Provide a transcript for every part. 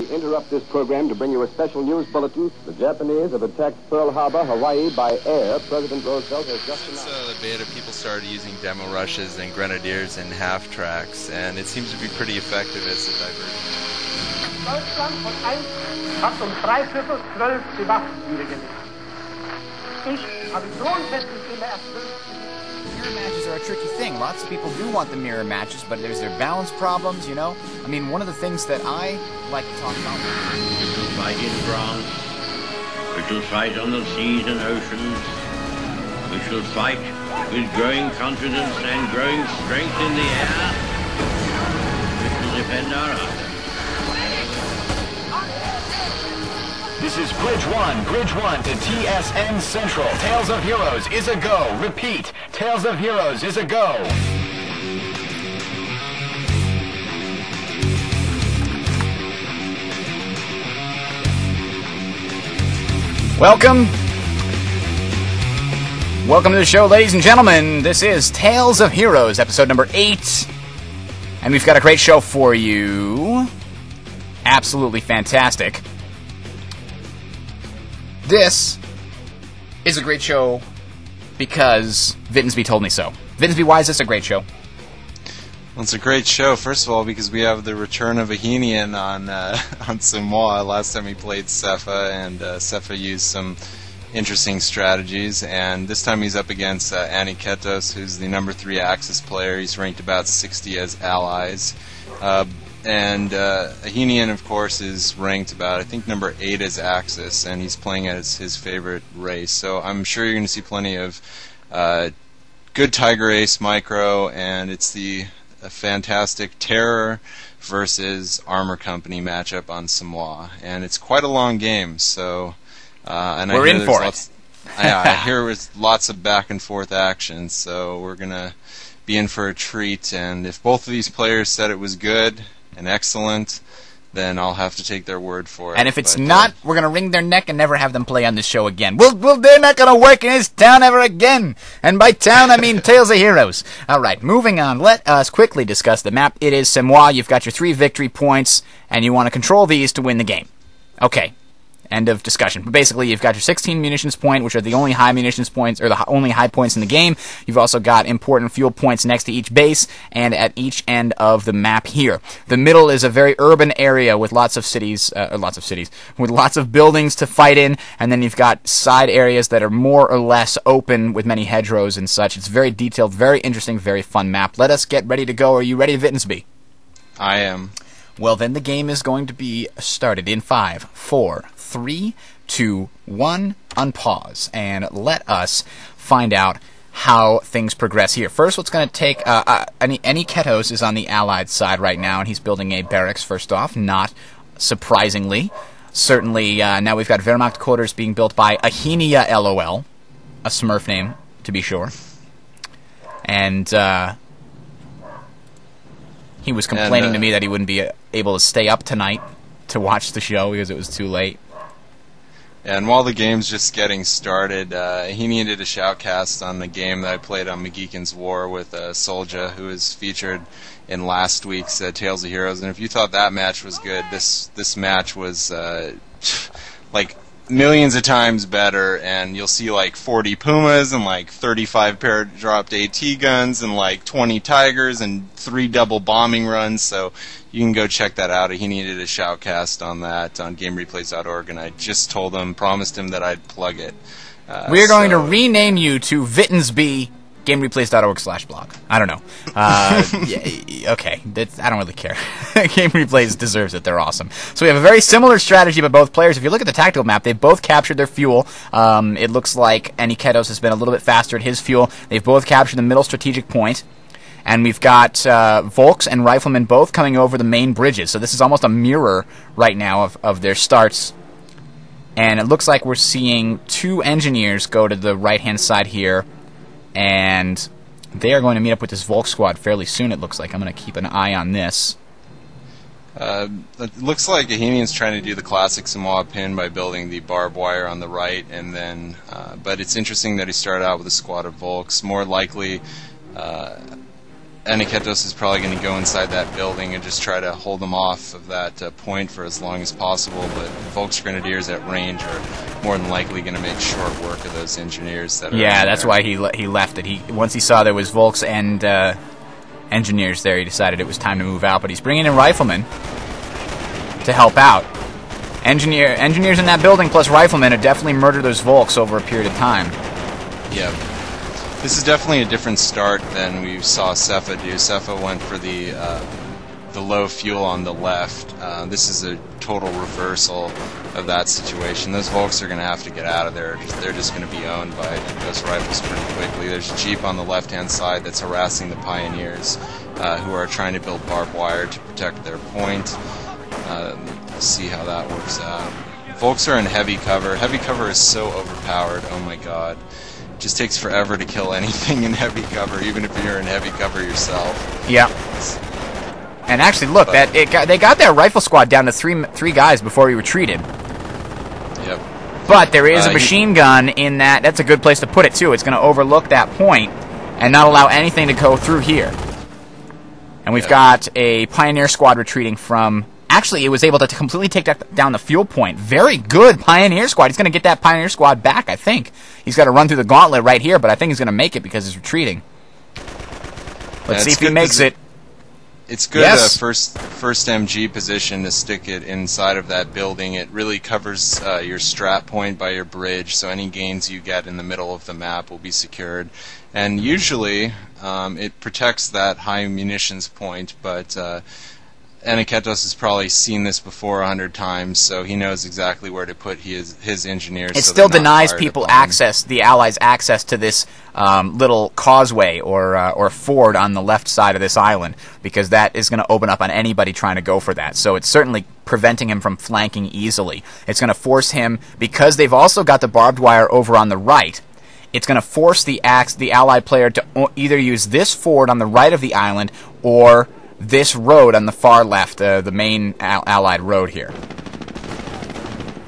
interrupt this program to bring you a special news bulletin. The Japanese have attacked Pearl Harbor, Hawaii, by air. President Roosevelt has just announced. The beta, people started using demo rushes and grenadiers and half tracks, and it seems to be pretty effective as a diversion. Deutschland von 1 hat 3/4 12 die Waffen niedergelegt. Ich habe grundsätzlich immer erfüllt. Mirror matches are a tricky thing. Lots of people do want the mirror matches, but there's their balance problems, you know? I mean, one of the things that I like to talk about... We shall fight in France. We shall fight on the seas and oceans. We shall fight with growing confidence and growing strength in the air. We shall defend our honor. This is Bridge 1 to TSN Central. Tales of Heroes is a go. Repeat, Tales of Heroes is a go. Welcome to the show, ladies and gentlemen. This is Tales of Heroes, episode number 8. And we've got a great show for you. Absolutely fantastic. This is a great show because Vittensby told me so. Vittensby, why is this a great show? Well, it's a great show, first of all, because we have the return of Ahenian on Semois. Last time he played Cepha, and Cepha used some interesting strategies, and this time he's up against Aniketos, who's the number 3 Axis player. He's ranked about 60 as allies. And Ahenian, of course, is ranked about, I think, number 8 as Axis, and he's playing as his favorite race. So I'm sure you're going to see plenty of good Tiger Ace micro, and it's the fantastic Terror versus Armor Company matchup on Semois. And it's quite a long game, so... and we're in for it. I hear there's lots of back and forth action, so we're going to be in for a treat. And if both of these players said it was good and excellent, then I'll have to take their word for it. And if it's not, we're going to wring their neck and never have them play on this show again. They're not going to work in this town ever again. And by town, I mean Tales of Heroes. All right, moving on. Let us quickly discuss the map. It is Semois. You've got your 3 victory points, and you want to control these to win the game. Okay. End of discussion. But basically, you've got your 16 munitions point, which are the only high munitions points, or the only high points in the game. You've also got important fuel points next to each base and at each end of the map here. The middle is a very urban area with lots of cities, with lots of buildings to fight in, and then you've got side areas that are more or less open with many hedgerows and such. It's very detailed, very interesting, very fun map. Let us get ready to go. Are you ready, Vittensby? I am. Well, then the game is going to be started in 5, 4, 3, 2, 1, unpause, and let us find out how things progress here. First, what's going to take... Aniketos is on the Allied side right now, and he's building a barracks first off, not surprisingly. Certainly, now we've got Wehrmacht quarters being built by Ahenian LOL, a Smurf name, to be sure. And, he was complaining to me that he wouldn't be able to stay up tonight to watch the show because it was too late. And while the game's just getting started, Ahenian did a shoutcast on the game that I played on McGeekin's War with Solja, who was featured in last week's Tales of Heroes. And if you thought that match was good, this match was like millions of times better, and you'll see like 40 Pumas and like 35 pair-dropped AT guns and like 20 Tigers and 3 double bombing runs, so you can go check that out. He needed a shoutcast on that on GameReplays.org, and I just promised him that I'd plug it. We're going to rename you to Vittensby, GameReplays.org/blog. I don't know. Okay, I don't really care. Game Replays deserves it. They're awesome. So we have a very similar strategy by both players. If you look at the tactical map, they've both captured their fuel. It looks like Aniketos has been a little bit faster at his fuel. They've both captured the middle strategic point. And we've got Volks and Riflemen both coming over the main bridges. So this is almost a mirror right now of their starts. And it looks like we're seeing 2 engineers go to the right-hand side here. And they are going to meet up with this Volk squad fairly soon, it looks like. I'm going to keep an eye on this. It looks like Ahenian's trying to do the classic Semois pin by building the barbed wire on the right, and then, but it's interesting that he started out with a squad of Volks. More likely, Aniketos is probably going to go inside that building and just try to hold them off of that point for as long as possible, but Volk's Grenadiers at range are more than likely going to make short work of those engineers that are that's why he left it. Once he saw there was Volks and engineers there, he decided it was time to move out, but he's bringing in riflemen to help out. Engineers in that building plus riflemen have definitely murdered those Volks over a period of time. Yeah. This is definitely a different start than we saw Cepha do. Cepha went for the low fuel on the left. This is a total reversal of that situation. Those Volks are going to have to get out of there. They're just going to be owned by those rifles pretty quickly. There's a Jeep on the left-hand side that's harassing the Pioneers, who are trying to build barbed wire to protect their point. Let's see how that works out. Volks are in heavy cover. Heavy cover is so overpowered. Oh my god. It just takes forever to kill anything in heavy cover, even if you're in heavy cover yourself. Yeah. And actually, look, they got that rifle squad down to three guys before he retreated. Yep. But there is a machine gun in that. That's a good place to put it, too. It's going to overlook that point and not allow anything to go through here. And we've got a Pioneer squad retreating from... Actually, it was able to completely take down the fuel point. Very good Pioneer squad. He's going to get that Pioneer squad back, I think. He's got to run through the gauntlet right here, but I think he's going to make it because he's retreating. Let's see if he makes it. It's good first MG position to stick it inside of that building. It really covers your strat point by your bridge, so any gains you get in the middle of the map will be secured. And usually it protects that high munitions point, but Aniketos has probably seen this before 100 times, so he knows exactly where to put his engineers. It still denies people access, the Allies access to this little causeway or ford on the left side of this island, because that is going to open up on anybody trying to go for that. So it's certainly preventing him from flanking easily. It's going to force him, because they've also got the barbed wire over on the right, it's going to force the Allied player to either use this ford on the right of the island or this road on the far left, the main Allied road here.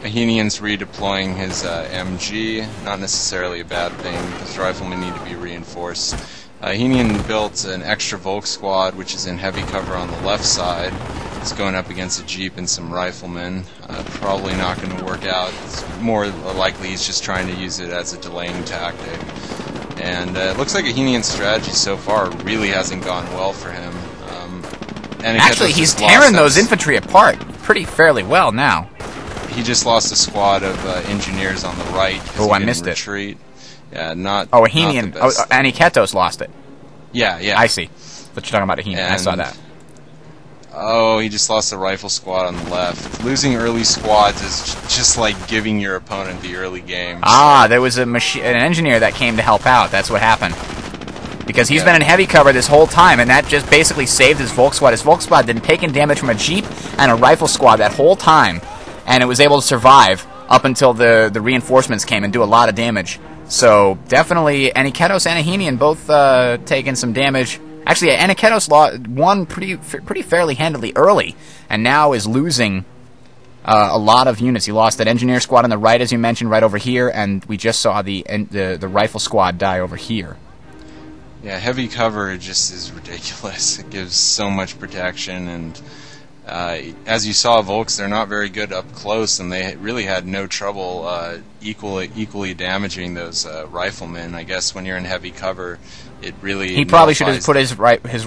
Ahenian's redeploying his MG, not necessarily a bad thing, because riflemen need to be reinforced. Ahenian built an extra Volk squad, which is in heavy cover on the left side. It's going up against a Jeep and some riflemen. Probably not going to work out. It's more likely he's just trying to use it as a delaying tactic. And it looks like Ahenian's strategy so far really hasn't gone well for him. Actually, he's tearing those infantry apart pretty fairly well now. He just lost a squad of engineers on the right. Oh, I missed retreat. Yeah, not. Oh, Ahenian. Not the best. Aniketos lost it. Yeah. I see. But you're talking about Ahenian. I saw that. Oh, he just lost a rifle squad on the left. Losing early squads is just like giving your opponent the early game. Ah, there was an engineer that came to help out. That's what happened. Because he's been in heavy cover this whole time, and that just basically saved his Volk squad. His Volk squad had taken damage from a Jeep and a rifle squad that whole time, and it was able to survive up until the reinforcements came and do a lot of damage. So definitely Aniketos and Ahenian both taking some damage. Actually, Aniketos won pretty fairly handily early, and now is losing a lot of units. He lost that engineer squad on the right, as you mentioned, right over here, and we just saw the rifle squad die over here. Yeah, heavy cover just is ridiculous. It gives so much protection, and as you saw, Volks, they're not very good up close, and they really had no trouble equally damaging those riflemen. I guess when you're in heavy cover, it really... He probably should have put his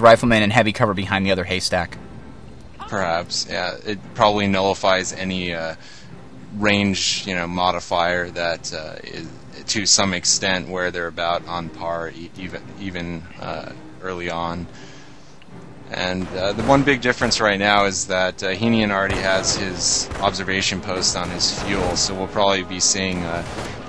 riflemen in heavy cover behind the other haystack. Perhaps, yeah. It probably nullifies any range, modifier that is, to some extent, where they're about on par, even early on. And the one big difference right now is that Ahenian already has his observation post on his fuel, so we'll probably be seeing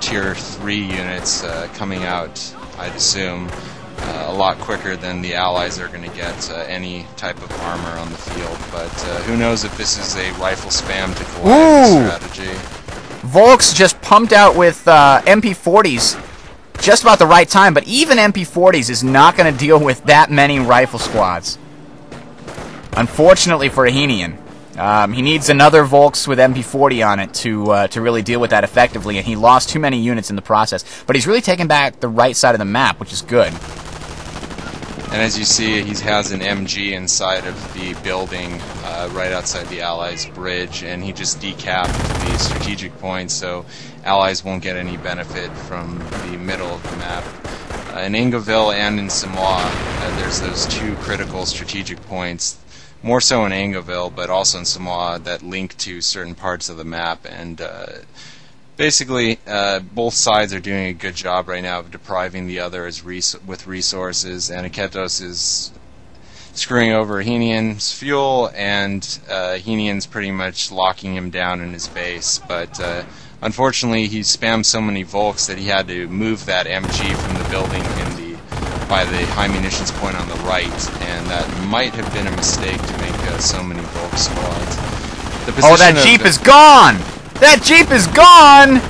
Tier 3 units coming out, I'd assume, a lot quicker than the Allies are going to get any type of armor on the field. But who knows if this is a rifle spam to collide strategy. Volks just pumped out with MP40s just about the right time, but even MP40s is not going to deal with that many rifle squads. Unfortunately for Ahenian. He needs another Volks with MP40 on it to really deal with that effectively, and he lost too many units in the process. But he's really taken back the right side of the map, which is good. And as you see, he has an MG inside of the building right outside the Allies' bridge, and he just decapped the strategic point, so Allies won't get any benefit from the middle of the map. In Ingeville and in Semois, there's those two critical strategic points, more so in Ingeville, but also in Semois, that link to certain parts of the map, and basically, both sides are doing a good job right now of depriving the other with resources. Aniketos is screwing over Ahenian's fuel, and Ahenian's pretty much locking him down in his base. But unfortunately, he spammed so many Volks that he had to move that MG from the building by the high munitions point on the right, and that might have been a mistake to make so many Volk squads. Oh, that Jeep is gone! That Jeep is gone!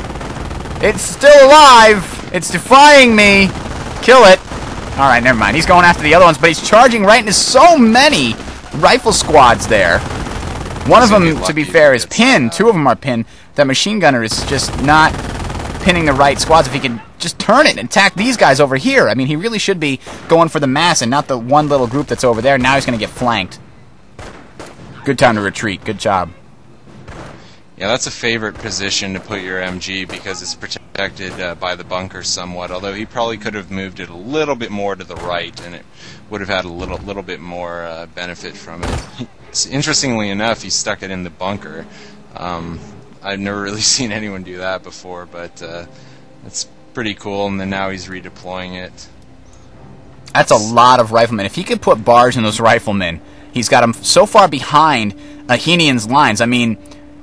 It's still alive! It's defying me! Kill it! Alright, never mind. He's going after the other ones, but he's charging right into so many rifle squads there. One of them, to be fair, is pinned. Two of them are pinned. That machine gunner is just not pinning the right squads. If he can just turn it and attack these guys over here. I mean, he really should be going for the mass and not the one little group that's over there. Now he's going to get flanked. Good time to retreat. Good job. Yeah, that's a favorite position to put your MG because it's protected by the bunker somewhat, although he probably could have moved it a little bit more to the right, and it would have had a little bit more benefit from it. Interestingly enough, he stuck it in the bunker. I've never really seen anyone do that before, but it's pretty cool, and then now he's redeploying it. That's a lot of riflemen. If he could put bars in those riflemen, he's got them so far behind Ahenian's lines. I mean,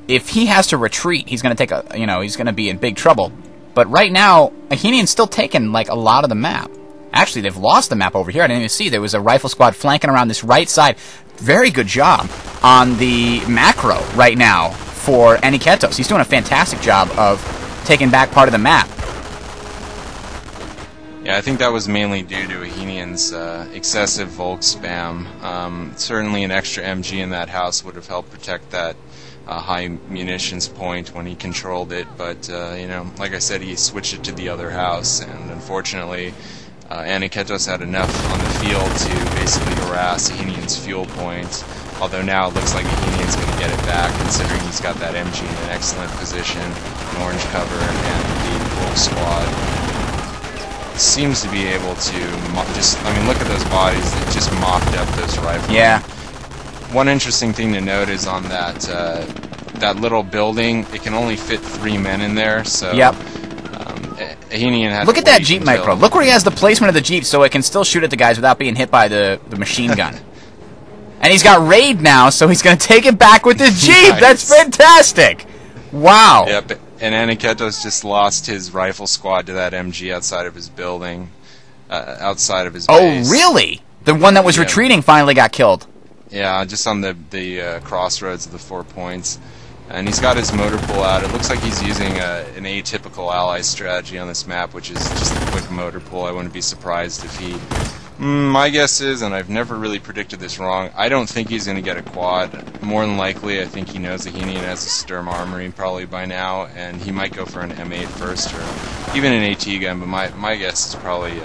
if he has to retreat, he's going to take he's going to be in big trouble. But right now, Ahenian's still taking like a lot of the map. Actually, they've lost the map over here. I didn't even see. There was a rifle squad flanking around this right side. Very good job on the macro right now for Aniketos. He's doing a fantastic job of taking back part of the map. Yeah, I think that was mainly due to Ahenian's excessive Volk spam. Certainly an extra MG in that house would have helped protect that high munitions point when he controlled it, but like I said, he switched it to the other house, and unfortunately Aniketos had enough on the field to basically harass Ahenian's fuel point, although now it looks like Ahenian's going to get it back, considering he's got that MG in an excellent position, an orange cover, and the Volk squad seems to be able to look at those bodies. They just mopped up those rifles. Yeah. One interesting thing to note is on that that little building, it can only fit 3 men in there. So yep. Ahenian had Look to at that wait Jeep until... micro. Look where he has the placement of the Jeep so it can still shoot at the guys without being hit by the machine gun. And he's got raid now, so he's going to take it back with his Jeep. Nice. That's fantastic. Wow. Yep. And Aniketos just lost his rifle squad to that MG outside of his building, outside of his base. Oh, really? The one that was retreating finally got killed. Yeah, just on the crossroads of the 4 points. And he's got his motor pool out. It looks like he's using an atypical ally strategy on this map, which is just a quick motor pool. I wouldn't be surprised if he... my guess is, and I've never really predicted this wrong, I don't think he's going to get a quad. More than likely, I think he knows Ahenian has a Sturm Armory probably by now, and he might go for an M8 first, or even an AT gun, but my guess is probably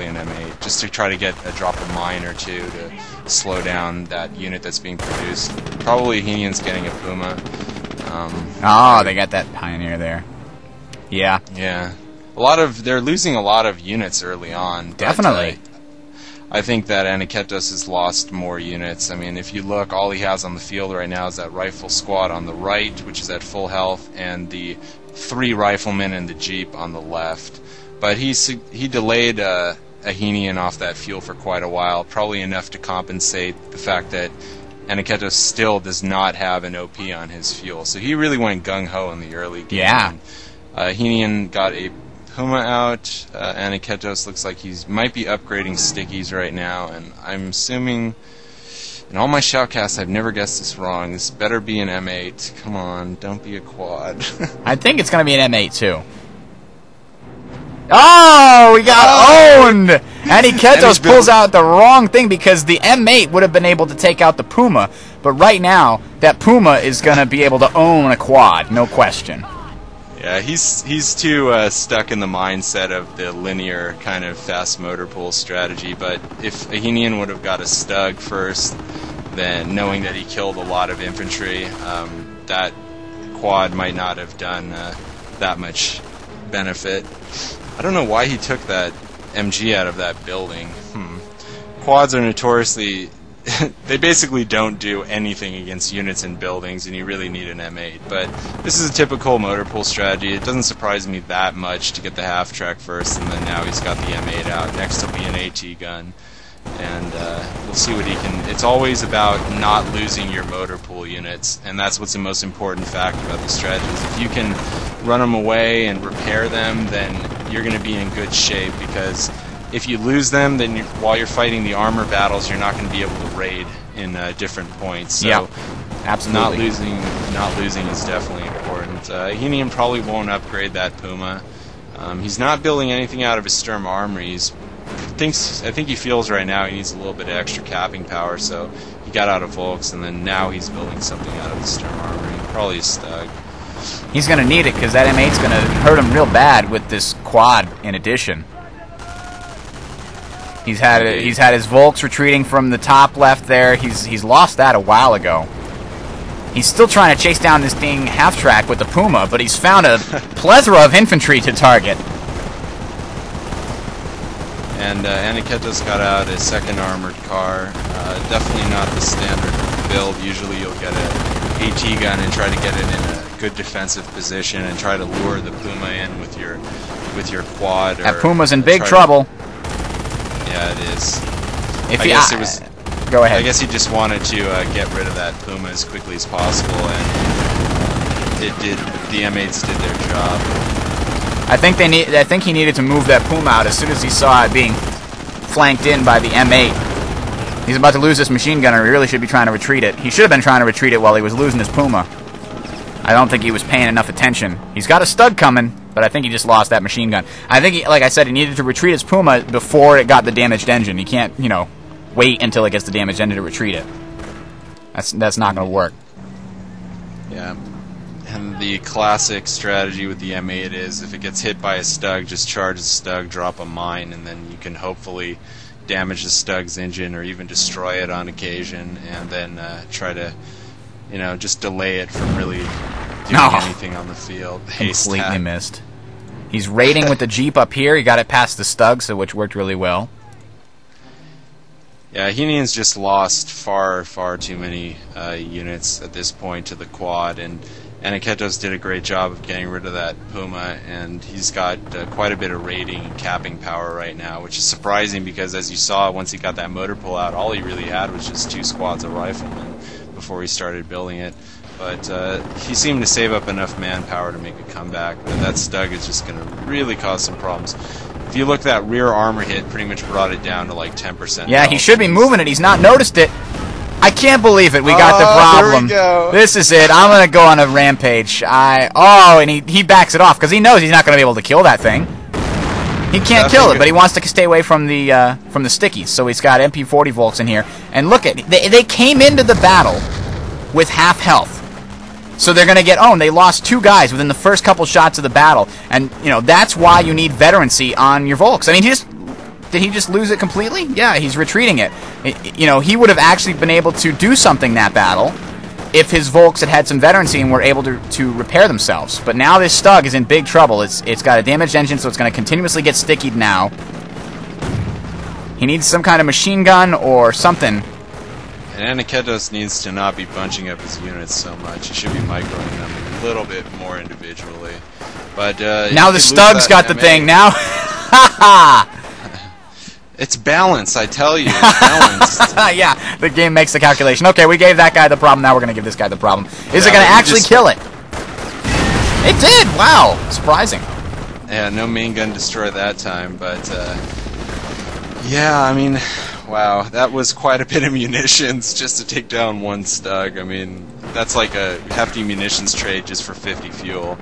an M8, just to try to get a drop of mine or two to slow down that unit that's being produced. Probably Ahenian's getting a Puma. They got that Pioneer there. Yeah. Yeah. They're losing a lot of units early on. Definitely. I think that Aniketos has lost more units. I mean, if you look, all he has on the field right now is that rifle squad on the right, which is at full health, and the 3 riflemen and the Jeep on the left. But he delayed Ahenian off that fuel for quite a while, probably enough to compensate the fact that Aniketos still does not have an OP on his fuel. So he really went gung-ho in the early game. Yeah. Ahenian got a Puma out. Aniketos looks like he might be upgrading stickies right now, and I'm assuming in all my shoutcasts I've never guessed this wrong. This better be an M8. Come on, don't be a quad. I think it's going to be an M8 too. Oh, we got owned! Aniketos pulls out the wrong thing because the M8 would have been able to take out the Puma, but right now that Puma is going to be able to own a quad, no question. Yeah, he's too stuck in the mindset of the linear kind of fast motor pool strategy. But if Ahenian would have got a Stug first, then knowing that he killed a lot of infantry, that quad might not have done that much benefit. I don't know why he took that MG out of that building. Quads are notoriously... they basically don't do anything against units in buildings, and you really need an M8. But this is a typical motor pool strategy. It doesn't surprise me that much to get the half-track first, and then now he's got the M8 out. Next will be an AT gun. And we'll see what he can... It's always about not losing your motor pool units, and that's what's the most important fact about the strategies. If you can run them away and repair them, then you're going to be in good shape, because if you lose them, then while you're fighting the armor battles, you're not going to be able to raid in different points. So yeah, absolutely. Not losing is definitely important. Ahenian probably won't upgrade that Puma. He's not building anything out of his Sturm Armory. I think he feels right now he needs a little bit of extra capping power, so he got out of Volks, and then now he's building something out of the Sturm Armory. Probably a Stug. He's going to need it, because that M8's going to hurt him real bad with this quad in addition. He's had his Volks retreating from the top left there. He's lost that a while ago. He's still trying to chase down this dang half-track with the Puma, but he's found a plethora of infantry to target. And Aniketos got out a second armored car. Definitely not the standard build. Usually you'll get an AT gun and try to get it in a good defensive position and try to lure the Puma in with your quad. That Puma's in big trouble. Yeah, it is. I guess it was. Go ahead. I guess he just wanted to get rid of that Puma as quickly as possible, and it did. The M8s did their job. I think he needed to move that Puma out as soon as he saw it being flanked in by the M8. He's about to lose this machine gunner. He really should be trying to retreat it. He should have been trying to retreat it while he was losing his Puma. I don't think he was paying enough attention. He's got a Stug coming, but I think he just lost that machine gun. I think, like I said, he needed to retreat his Puma before it got the damaged engine. He can't, wait until it gets the damaged engine to retreat it. That's not going to work. Yeah. And the classic strategy with the M8 is if it gets hit by a Stug, just charge the Stug, drop a mine, and then you can hopefully damage the Stug's engine or even destroy it on occasion, and then try to, just delay it from really doing anything on the field. Completely missed. He's raiding with the Jeep up here. He got it past the Stug, which worked really well. Yeah, Ahenian's just lost far, far too many units at this point to the quad, and Aniketos did a great job of getting rid of that Puma, and he's got quite a bit of raiding and capping power right now, which is surprising because, as you saw, once he got that motor pull out, all he really had was just 2 squads of riflemen before he started building it. But he seemed to save up enough manpower to make a comeback, but that Stug is just going to really cause some problems. If you look, that rear armor hit pretty much brought it down to like 10%. Yeah, he should be moving it. He's not noticed it. I can't believe it. We got the problem. Here we go. This is it. I'm going to go on a rampage. And he backs it off because he knows he's not going to be able to kill that thing. He can't kill it, but he wants to stay away from the stickies. So he's got MP40 Volks in here. And look at they came into the battle with half health. So they're going to get owned. They lost 2 guys within the first couple shots of the battle. And, that's why you need veterancy on your Volks. I mean, did he just lose it completely? Yeah, he's retreating it. He would have actually been able to do something that battle if his Volks had some veterancy and were able to repair themselves. But now this Stug is in big trouble. It's got a damaged engine, so it's going to continuously get stickied now. He needs some kind of machine gun or something. And Aniketos needs to not be bunching up his units so much. He should be microing them a little bit more individually. But now the Stug's got the thing. Now, it's balanced, I tell you. It's balanced. Yeah, the game makes the calculation. Okay, we gave that guy the problem. Now we're going to give this guy the problem. Is it going to actually kill it? It did. Wow, surprising. Yeah, no main gun destroy that time, but yeah, I mean, wow, that was quite a bit of munitions just to take down 1 Stug. I mean, that's like a hefty munitions trade just for 50 fuel.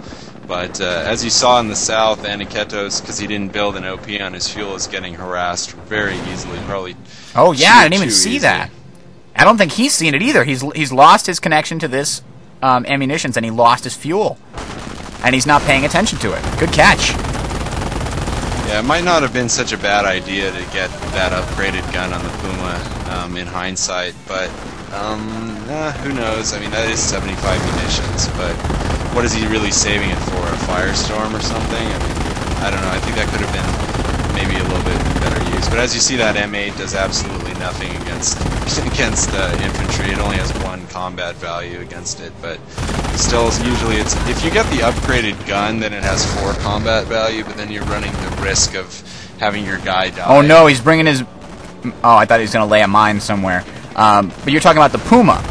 But as you saw in the south, Aniketos, because he didn't build an OP on his fuel, is getting harassed very easily. Probably. Oh yeah, I didn't even see that. I don't think he's seen it either. He's lost his connection to this ammunitions, and he lost his fuel. and he's not paying attention to it. Good catch. Yeah, it might not have been such a bad idea to get that upgraded gun on the Puma in hindsight, but who knows? I mean, that is 75 munitions, but what is he really saving it for? A firestorm or something? I mean, I don't know. I think that could have been maybe a little bit better used. But as you see, that M8 does absolutely nothing against infantry. It only has 1 combat value against it, but still, usually it's if you get the upgraded gun, then it has 4 combat value, but then you're running the risk of having your guy die. Oh no, he's bringing his... Oh, I thought he was going to lay a mine somewhere. But you're talking about the Puma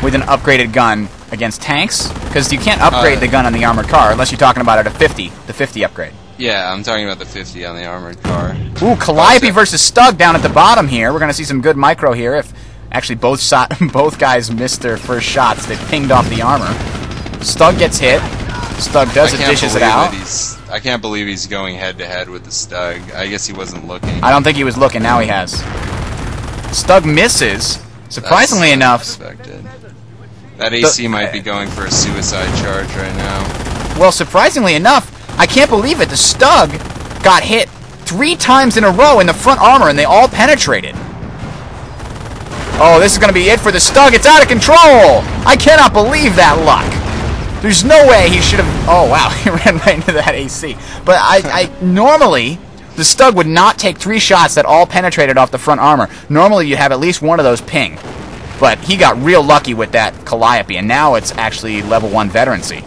with an upgraded gun against tanks? Because you can't upgrade the gun on the armored car unless you're talking about it at 50, the 50 upgrade. Yeah, I'm talking about the 50 on the armored car. Ooh, Calliope versus Stug down at the bottom here. We're going to see some good micro here. If actually both guys missed their first shots, they pinged off the armor. Stug gets hit. Stug does it, dishes it out. I can't believe he's going head-to-head with the Stug. I guess he wasn't looking. I don't think he was looking. Now he has. Stug misses. Surprisingly enough... Unexpected. That AC might be going for a suicide charge right now. Well, surprisingly enough, I can't believe it. The Stug got hit 3 times in a row in the front armor, and they all penetrated. Oh, this is going to be it for the Stug. It's out of control! I cannot believe that luck. There's no way he should have... Oh, wow. He ran right into that AC. But I normally, the Stug would not take 3 shots that all penetrated off the front armor. Normally, you have at least one of those ping. But he got real lucky with that Calliope, and now it's actually level 1 veterancy.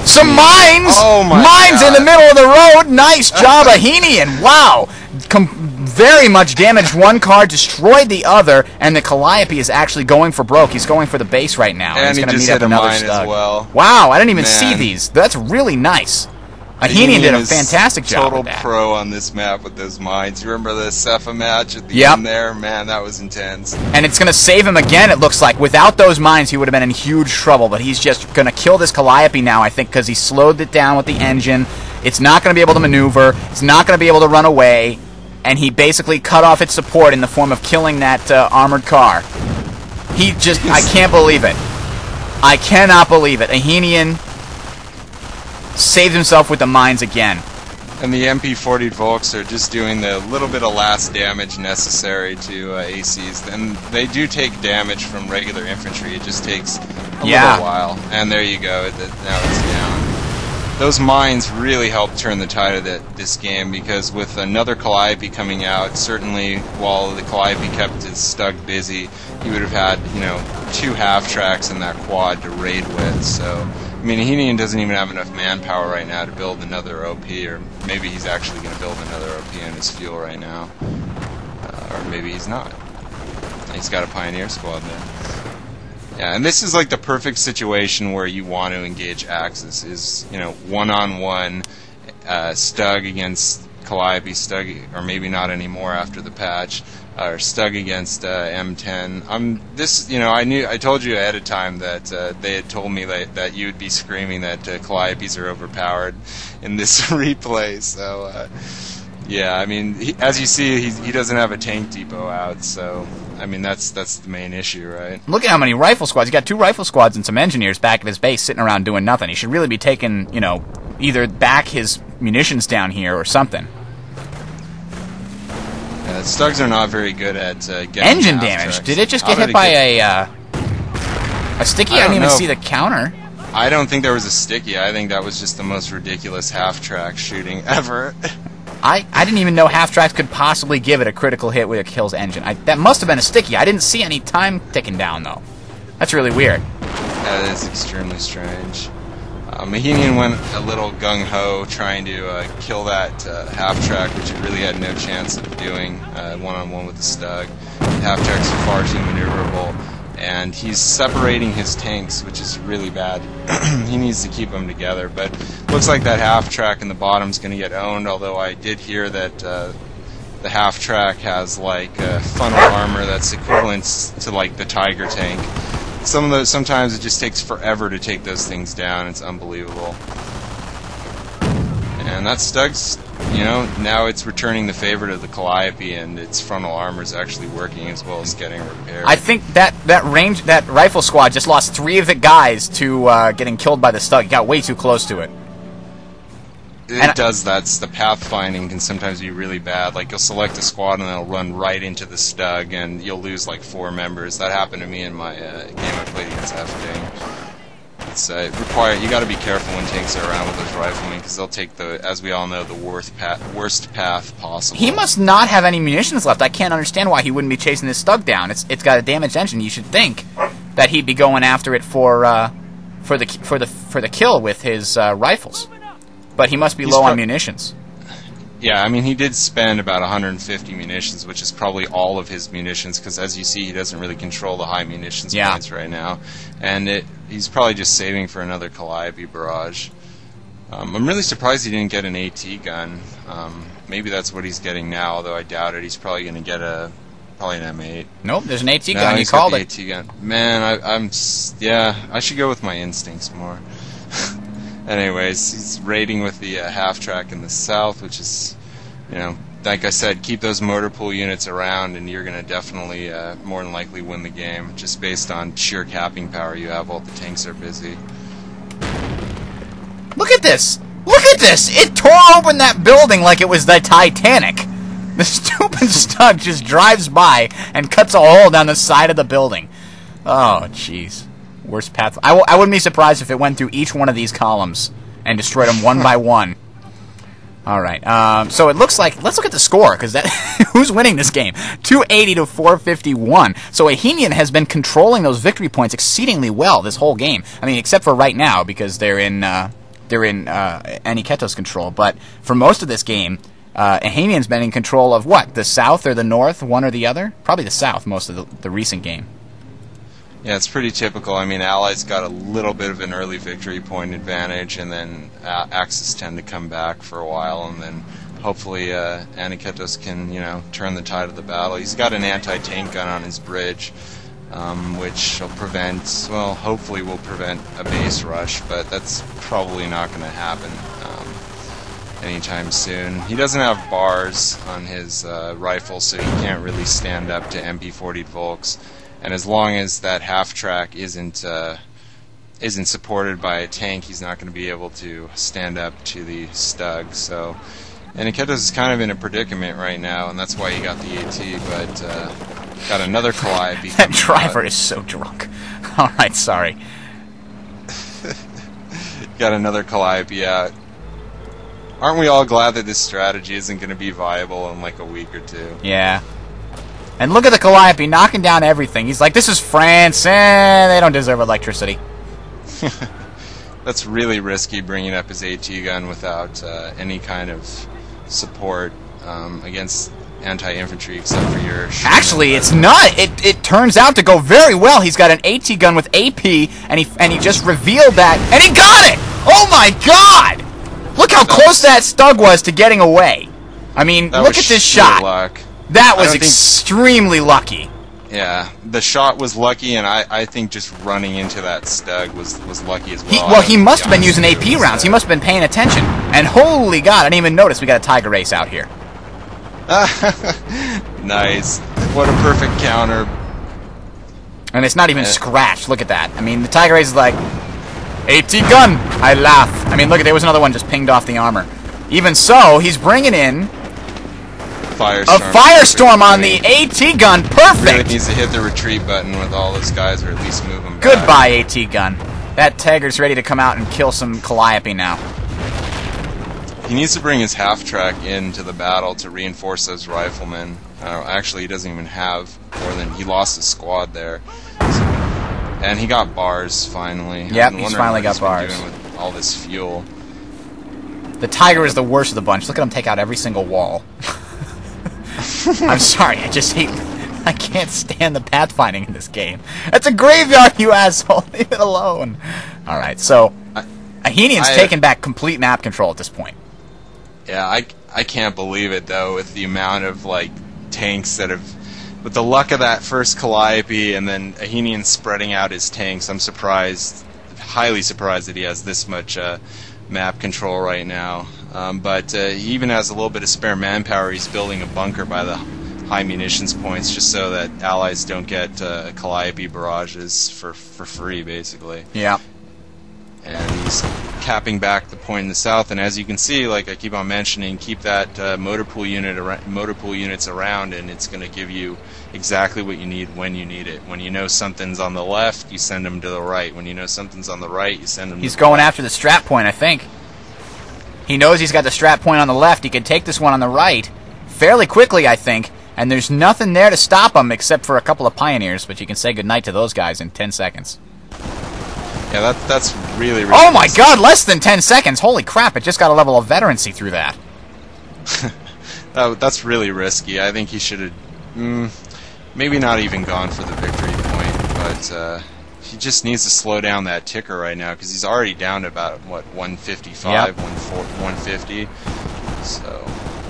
Some mines! Oh my Mines God. in the middle of the road! Nice job, Ahenian! Wow! Very much damaged one car, destroyed the other, and the Calliope is actually going for broke. He's going for the base right now. And he's he going to just meet up hit a another mine Stug. as well. Wow, I didn't even Man. see these. That's really nice. Ahenian did a fantastic job total with that. pro on this map with those mines. You remember the Cepha match at the Yep. end there? Man, that was intense. And it's going to save him again, it looks like. Without those mines, he would have been in huge trouble. But he's just going to kill this Calliope now, I think, because he slowed it down with the engine. It's not going to be able to maneuver. It's not going to be able to run away. And he basically cut off its support in the form of killing that armored car. He just... I can't believe it. I cannot believe it. Ahenian saved himself with the mines again. And the MP40 Volks are just doing the little bit of last damage necessary to ACs. And they do take damage from regular infantry. It just takes a little while. And there you go. Now it's down. Those mines really helped turn the tide of this game, because with another Calliope coming out, certainly while the Calliope kept his Stug busy, he would have had, 2 half-tracks in that quad to raid with. So, I mean, Ahenian doesn't even have enough manpower right now to build another OP, or maybe he's actually going to build another OP in his fuel right now. Or maybe he's not. He's got a Pioneer squad there. Yeah, and this is like the perfect situation where you want to engage Axis, is, one-on-one, Stug against Calliope, Stug, or maybe not anymore after the patch, or Stug against M10. I told you ahead of time that they had told me that you would be screaming that Calliopes are overpowered in this replay, so yeah, I mean, as you see, he doesn't have a tank depot out, so I mean that's the main issue, right? Look at how many rifle squads. He's got 2 rifle squads and some engineers back at his base sitting around doing nothing. He should really be taking, either back his munitions down here or something. Stugs are not very good at getting engine damage. tracks. Did it just get hit by a sticky? I didn't even see the counter. I don't think there was a sticky. I think that was just the most ridiculous half-track shooting ever. I didn't even know half-tracks could possibly give it a critical hit with a kill's engine. That must have been a sticky. I didn't see any time ticking down, though. That's really weird. That is extremely strange. Ahenian went a little gung-ho trying to kill that half-track, which he really had no chance of doing one-on-one with the Stug. Half-tracks are far too maneuverable, and he's separating his tanks, which is really bad. He needs to keep them together, but looks like that half-track in the bottom is going to get owned, although I did hear that the half-track has like funnel armor that's equivalent to like the Tiger tank. Sometimes it just takes forever to take those things down. It's unbelievable. And that Stug's you know, now it's returning the favor of the Calliope, and its frontal armor is actually working as well as getting repaired. I think that rifle squad just lost 3 of the guys to getting killed by the Stug. It got way too close to it. It does that. The pathfinding can sometimes be really bad. Like, you'll select a squad and they'll run right into the Stug, and you'll lose like 4 members. That happened to me in my game I played against F-Tank. It's you got to be careful when tanks are around with those riflemen, because they'll take the, as we all know, the worst path possible. He must not have any munitions left. I can't understand why he wouldn't be chasing this Stug down. It's got a damaged engine. You should think that he'd be going after it for the kill with his rifles. But he must be low on munitions. Yeah, I mean, he did spend about 150 munitions, which is probably all of his munitions, because as you see, he doesn't really control the high munitions points right now. And he's probably just saving for another Calliope barrage. I'm really surprised he didn't get an AT gun. Maybe that's what he's getting now, although I doubt it. He's probably going to get probably an M8. Nope, there's an AT gun. You called it. AT gun. Man, I should go with my instincts more. Anyways, he's raiding with the half-track in the south, which is, you know, like I said, keep those motor pool units around, and you're going to definitely, more than likely, win the game, just based on sheer capping power you have while the tanks are busy. Look at this! Look at this! It tore open that building like it was the Titanic! The stupid Stug just drives by and cuts a hole down the side of the building. Oh, jeez. Worst path. I wouldn't be surprised if it went through each one of these columns and destroyed them one by one. All right. So it looks like, let's look at the score, because that who's winning this game? 280 to 451. So Ahenian has been controlling those victory points exceedingly well this whole game. I mean, except for right now, because they're in Aniketos control. But for most of this game, Ahenian's been in control of what? The south or the north, one or the other? Probably the south most of the recent game. Yeah, it's pretty typical. I mean, Allies got a little bit of an early victory point advantage, and then Axis tend to come back for a while, and then hopefully Aniketos can, you know, turn the tide of the battle. He's got an anti-tank gun on his bridge, which will prevent, well, hopefully will prevent a base rush, but that's probably not going to happen anytime soon. He doesn't have bars on his rifle, so he can't really stand up to MP40 Volks. And as long as that half-track isn't supported by a tank, he's not going to be able to stand up to the Stug. So Aniketos is kind of in a predicament right now, and that's why he got the AT, but got another Calliope. That driver is so drunk. All right, sorry. Got another Calliope out. Aren't we all glad that this strategy isn't going to be viable in like a week or two? Yeah. And look at the Calliope knocking down everything. He's like, this is France, they don't deserve electricity. That's really risky, bringing up his AT gun without any kind of support against anti-infantry, except for your... Actually, it's not. It turns out to go very well. He's got an AT gun with AP, and he just revealed that, and he got it! Oh my god! Look how close that Stug was to getting away. I mean, look at this shot. Luck. That was extremely lucky. Yeah, the shot was lucky, and I think just running into that Stug was lucky as well. Well, he must have been using AP rounds. He must have been paying attention. And holy god, I didn't even notice we got a Tiger Race out here. Nice. What a perfect counter. And it's not even scratched. Look at that. I mean, the Tiger Race is like, AT gun! I laugh. I mean, look, there was another one just pinged off the armor. Even so, he's bringing in a firestorm on the AT gun. Perfect! Really needs to hit the retreat button with all those guys, or at least move them back. Goodbye, AT gun. That Tiger's ready to come out and kill some Calliope now. He needs to bring his half-track into the battle to reinforce those riflemen. Actually, he doesn't even have more than... He lost his squad there. And he got bars, finally. Yep, he's finally got bars. Doing with all this fuel. The Tiger is the worst of the bunch. Look at him take out every single wall. I'm sorry, I just hate... I can't stand the pathfinding in this game. It's a graveyard, you asshole! Leave it alone! Alright, so... Ahenian's taken back complete map control at this point. Yeah, I can't believe it, though, with the amount of, like, tanks that have... With the luck of that first Calliope, and then Ahenian spreading out his tanks, I'm surprised, highly surprised that he has this much map control right now. But he even has a little bit of spare manpower. He's building a bunker by the high munitions points just so that allies don't get Calliope barrages for free, basically. Yeah. And he's capping back the point in the south. And as you can see, like I keep on mentioning, keep that motor pool units around, and it's going to give you exactly what you need when you need it. When you know something's on the left, you send them to the right. When you know something's on the right, you send them. He's going after the strat point, I think. He knows he's got the strat point on the left. He can take this one on the right fairly quickly, I think. And there's nothing there to stop him except for a couple of pioneers, but you can say goodnight to those guys in 10 seconds. Yeah, that's really, really Oh my god, less than 10 seconds! Holy crap, it just got a level of veterancy through that. That's really risky. I think he should have maybe not even gone for the victory point, but he just needs to slow down that ticker right now, because he's already down to about, what, 155, 150. So,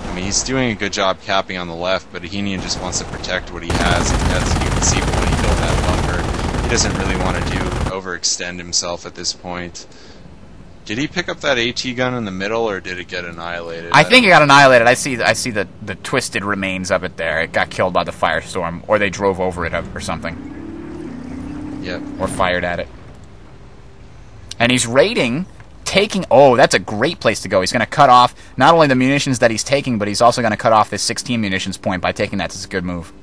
I mean, he's doing a good job capping on the left, but Ahenian just wants to protect what he has, and as you can see when he built that bunker, he doesn't really want to overextend himself at this point. Did he pick up that AT gun in the middle, or did it get annihilated? I think it got annihilated. I see the twisted remains of it there. It got killed by the firestorm, or they drove over it or something. Yep. Or fired at it. And he's raiding, taking... Oh, that's a great place to go. He's going to cut off not only the munitions that he's taking, but he's also going to cut off this 16 munitions point by taking that. It's a good move.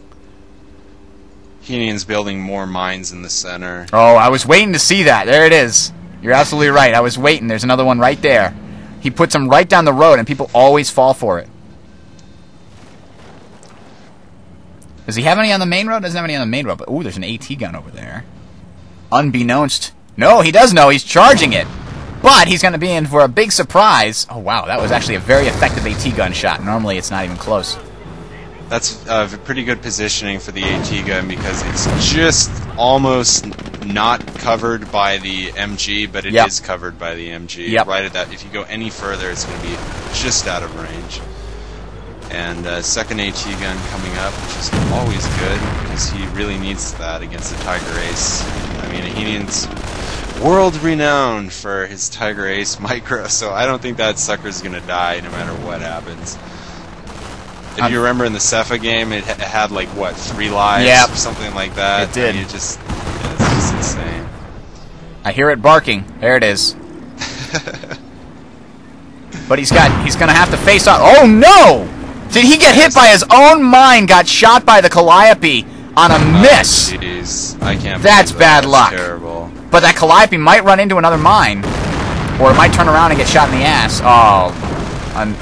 Ahenian's building more mines in the center. Oh, I was waiting to see that. There it is. You're absolutely right. I was waiting. There's another one right there. He puts them right down the road, and people always fall for it. Does he have any on the main road? Doesn't have any on the main road. But ooh, there's an AT gun over there. Unbeknownst. No, he does know. He's charging it. But he's going to be in for a big surprise. Oh, wow. That was actually a very effective AT gun shot. Normally, it's not even close. That's pretty good positioning for the AT gun, because it's just almost not covered by the MG, but it is covered by the MG. Yep. Right at that. If you go any further, it's going to be just out of range. And second AT gun coming up, which is always good, because he really needs that against the Tiger Ace. I mean, Ahenian's world-renowned for his Tiger Ace micro, so I don't think that sucker's going to die no matter what happens. If you remember in the Cepha game, it had like, what, 3 lives or something like that? It did. I mean, it's just insane. I hear it barking. There it is. But he's going to have to face off. Oh, no! Did he get hit by his own mine, got shot by the Calliope on a miss? Jeez, I can't That's believe bad that. luck. That's terrible. But that Calliope might run into another mine. Or it might turn around and get shot in the ass. Oh,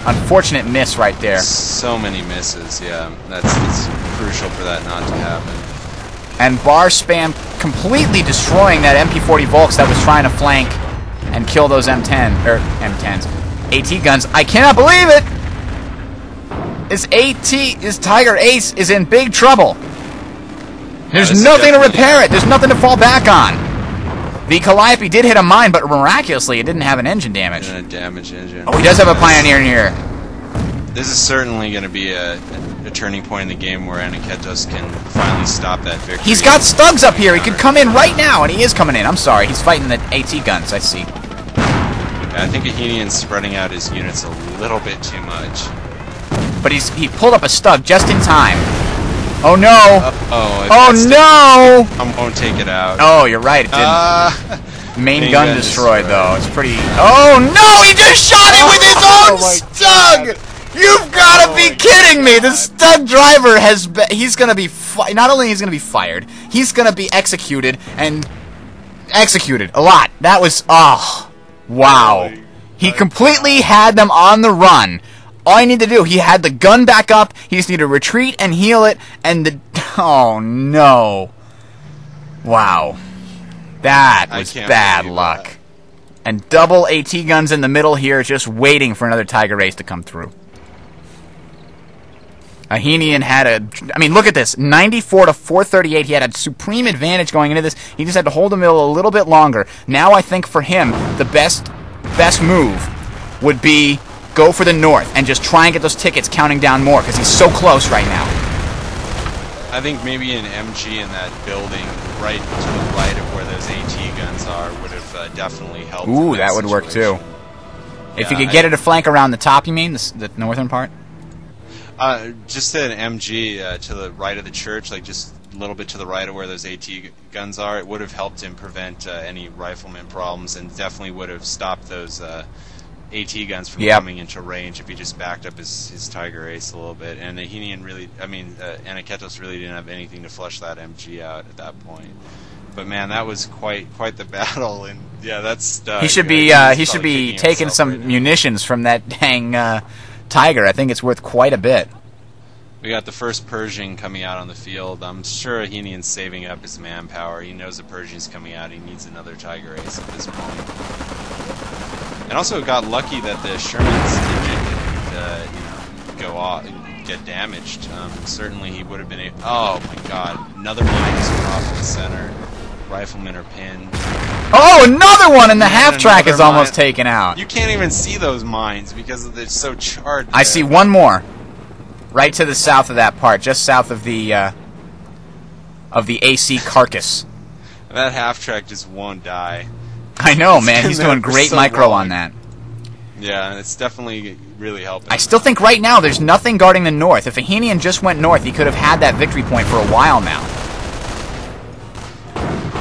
unfortunate miss right there. So many misses, yeah. It's crucial for that not to happen. And bar spam completely destroying that MP40 Volks that was trying to flank and kill those M10s. AT guns. I cannot believe it! This Tiger Ace is in big trouble. There's nothing to repair it. There's nothing to fall back on. The Calliope did hit a mine, but miraculously it didn't have an engine damage. A damaged engine. Oh, he does have a Pioneer in here. This is certainly going to be a turning point in the game where Aniketos can finally stop that victory. He's got Stugs up here. He could come in right now, and he is coming in. I'm sorry. He's fighting the AT guns, I see. Yeah, I think Ahenian's spreading out his units a little bit too much. But he pulled up a Stug just in time. Oh, no. Oh no! I won't take it out. Oh, you're right. It didn't. Main gun destroyed, though. It's pretty... Oh, no! He just shot it with his own Stug! You've got to be kidding me! The Stug driver has... He's going to be... Not only is he going to be fired, he's going to be executed, and... Executed. A lot. That was... Oh. Wow. He completely had them on the run. All I need to do, he had the gun back up, he just needed to retreat and heal it, and the... Oh, no. Wow. That was bad luck. And double AT guns in the middle here, just waiting for another Tiger Ace to come through. Ahenian had a... I mean, look at this. 94 to 438. He had a supreme advantage going into this. He just had to hold the middle a little bit longer. Now I think for him, the best move would be go for the north and just try and get those tickets counting down more, because he's so close right now. I think maybe an MG in that building right to the right of where those AT guns are would have definitely helped. Ooh, that would work too. If you could get it to flank around the top, you mean? The northern part? Just an MG to the right of the church, like just a little bit to the right of where those AT guns are. It would have helped him prevent any rifleman problems, and definitely would have stopped those AT guns from coming into range if he just backed up his Tiger Ace a little bit. And Ahenian really, Aniketos really didn't have anything to flush that MG out at that point. But man, that was quite the battle, and yeah, that's he should be taking some munitions from that dang Tiger. I think it's worth quite a bit. We got the first Pershing coming out on the field. I'm sure Ahenian's saving up his manpower. He knows the Pershing's coming out. He needs another Tiger Ace at this point. And also got lucky that the Shermans didn't go off, get damaged. Certainly he would have been able... Oh my god, another mine just went off in the center. Riflemen are pinned. Oh, another one, and the half-track is almost taken out. You can't even see those mines because they're so charred there. I see one more. Right to the south of that part, just south of the AC carcass. That half-track just won't die. I know, man. He's doing great micro on that. Yeah, it's definitely really helping. I still think right now there's nothing guarding the north. If Ahenian just went north, he could have had that victory point for a while now.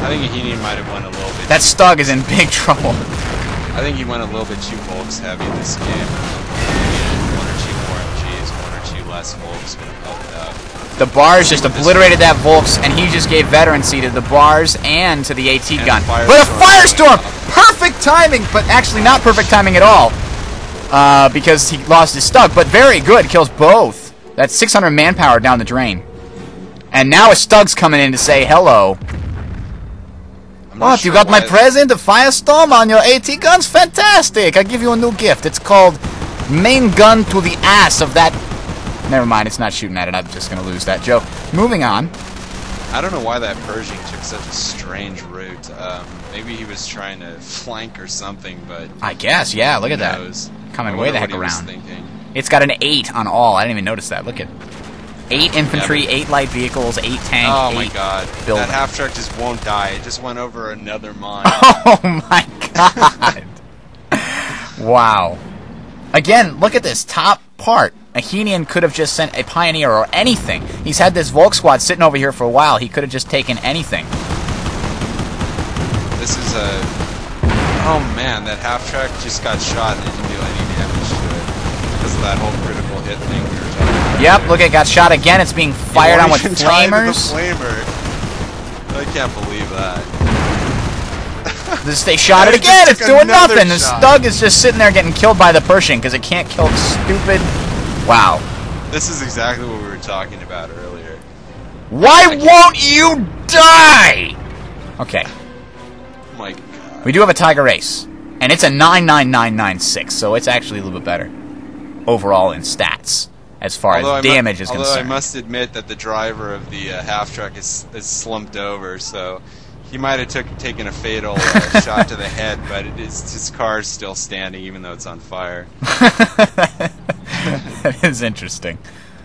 I think Ahenian might have went a little bit... That Stug is in big trouble. I think he went a little bit too Volks heavy this game. One or two more MGs, one or two less Volks would have helped out. The bars just obliterated that Volks, and he just gave veterancy to the bars and to the AT gun. But a Firestorm! Perfect timing, but actually not perfect timing at all. Because he lost his Stug, but very good, kills both. That's 600 manpower down the drain. And now a Stug's coming in to say hello. What, you got my present, a Firestorm on your AT guns? Fantastic! I give you a new gift. It's called Main Gun to the Ass of that... Never mind, it's not shooting at it. I'm just going to lose that joke. Moving on. I don't know why that Pershing took such a strange route. Maybe he was trying to flank or something, but... I guess, yeah, look at that. Coming way the heck around. It's got an 8 on all. I didn't even notice that. Look at 8 infantry, 8 light vehicles, 8 tanks, 8 Oh my god. buildings. That half-track just won't die. It just went over another mine. Oh my god. Wow. Again, look at this top part. Ahenian could have just sent a Pioneer or anything. He's had this Volk squad sitting over here for a while. He could have just taken anything. This is a... Oh man, that half-track just got shot and didn't do any damage to it. Because of that whole critical hit thing we were talking about. Yep, look, it got shot again. It's being fired on with flamers. I can't believe that. They shot it again. It's doing nothing. The Stug is just sitting there getting killed by the Pershing because it can't kill the stupid... Wow. This is exactly what we were talking about earlier. Why won't you die? Okay. Oh my god. We do have a Tiger Ace. And it's a 99996, so it's actually a little bit better overall in stats as far as damage is concerned. Although I must admit that the driver of the half-track is slumped over, so he might have taken a fatal shot to the head, but his car's still standing even though it's on fire. That is interesting.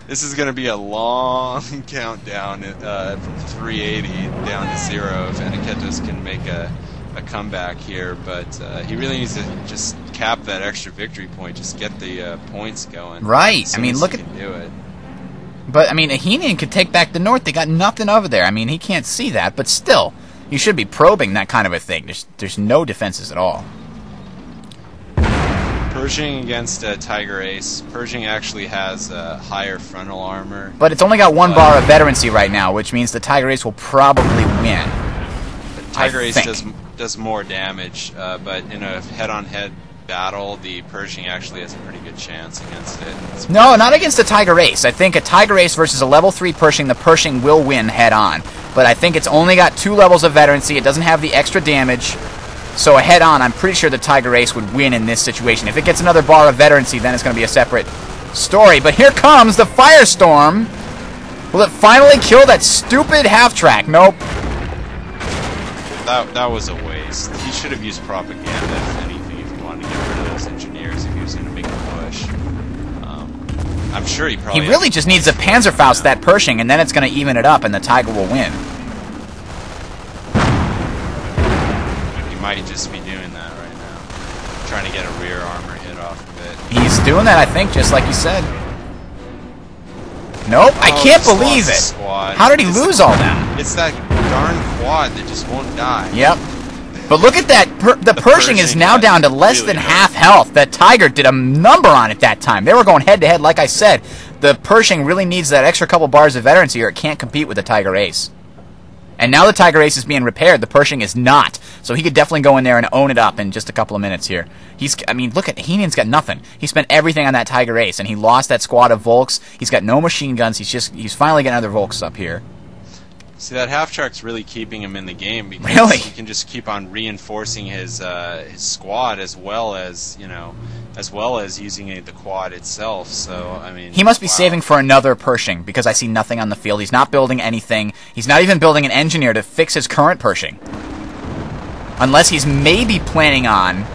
This is going to be a long countdown from 380 down to 0 if Aniketos can make a comeback here, but he really needs to just cap that extra victory point, just get the points going. Right. I mean, look at... do it. But, I mean, Ahenian could take back the north. They got nothing over there. I mean, he can't see that, but still, you should be probing that kind of a thing. There's no defenses at all. Pershing against Tiger Ace. Pershing actually has higher frontal armor. But it's only got 1 bar of veterancy right now, which means the Tiger Ace will probably win. Tiger Ace does more damage, but in a head-on-head battle, the Pershing actually has a pretty good chance against it. No, not against the Tiger Ace. I think a Tiger Ace versus a level 3 Pershing, the Pershing will win head-on. But I think it's only got 2 levels of veterancy. It doesn't have the extra damage. So a head-on, I'm pretty sure the Tiger Ace would win in this situation. If it gets another bar of veterancy, then it's going to be a separate story. But here comes the Firestorm. Will it finally kill that stupid half-track? Nope. That was a waste. He should have used propaganda, if anything, if he wanted to get rid of those engineers, if he was going to make a push. I'm sure he probably... He really just needs to Panzerfaust that Pershing, and then it's going to even it up, and the Tiger will win. He might just be doing that right now. trying to get a rear armor hit off of it. He's doing that, I think, just like you said. Nope, I can't believe it. Squad. How did he lose all them? It's that darn quad that just won't die. Yep. But look at that. The Pershing is now down to less really than hurt. half health. That Tiger did a number on it that time. They were going head-to-head, like I said. The Pershing really needs that extra couple bars of veterancy or it can't compete with the Tiger Ace. And now the Tiger Ace is being repaired. The Pershing is not. So he could definitely go in there and own it up in just a couple of minutes here. I mean, look at Ahenian's got nothing. He spent everything on that Tiger Ace, and he lost that squad of Volks. He's got no machine guns. He's finally getting other Volks up here. See, that half-track's really keeping him in the game because Really? he can just keep on reinforcing his squad as well as using the quad itself. So, I mean... He must be wow. saving for another Pershing because I see nothing on the field. He's not building anything. He's not even building an engineer to fix his current Pershing. Unless he's maybe planning on...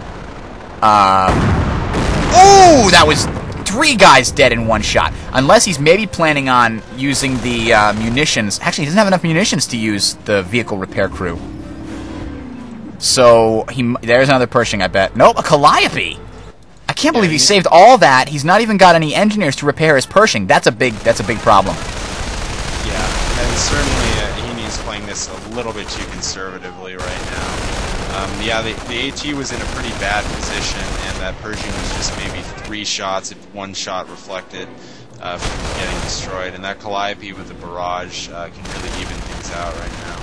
Oh, that was 3 guys dead in one shot. Unless he's maybe planning on using the munitions. Actually, he doesn't have enough munitions to use the vehicle repair crew. So, there's another Pershing, I bet. Nope, a Calliope! I can't believe he saved all that. He's not even got any engineers to repair his Pershing. That's a big problem. Yeah, and certainly Ahenian's playing this a little bit too conservatively right now. Yeah, the AT was in a pretty bad position, and that Pershing was just maybe 3 shots, if 1 shot reflected, from getting destroyed. And that Calliope with the barrage can really even things out right now.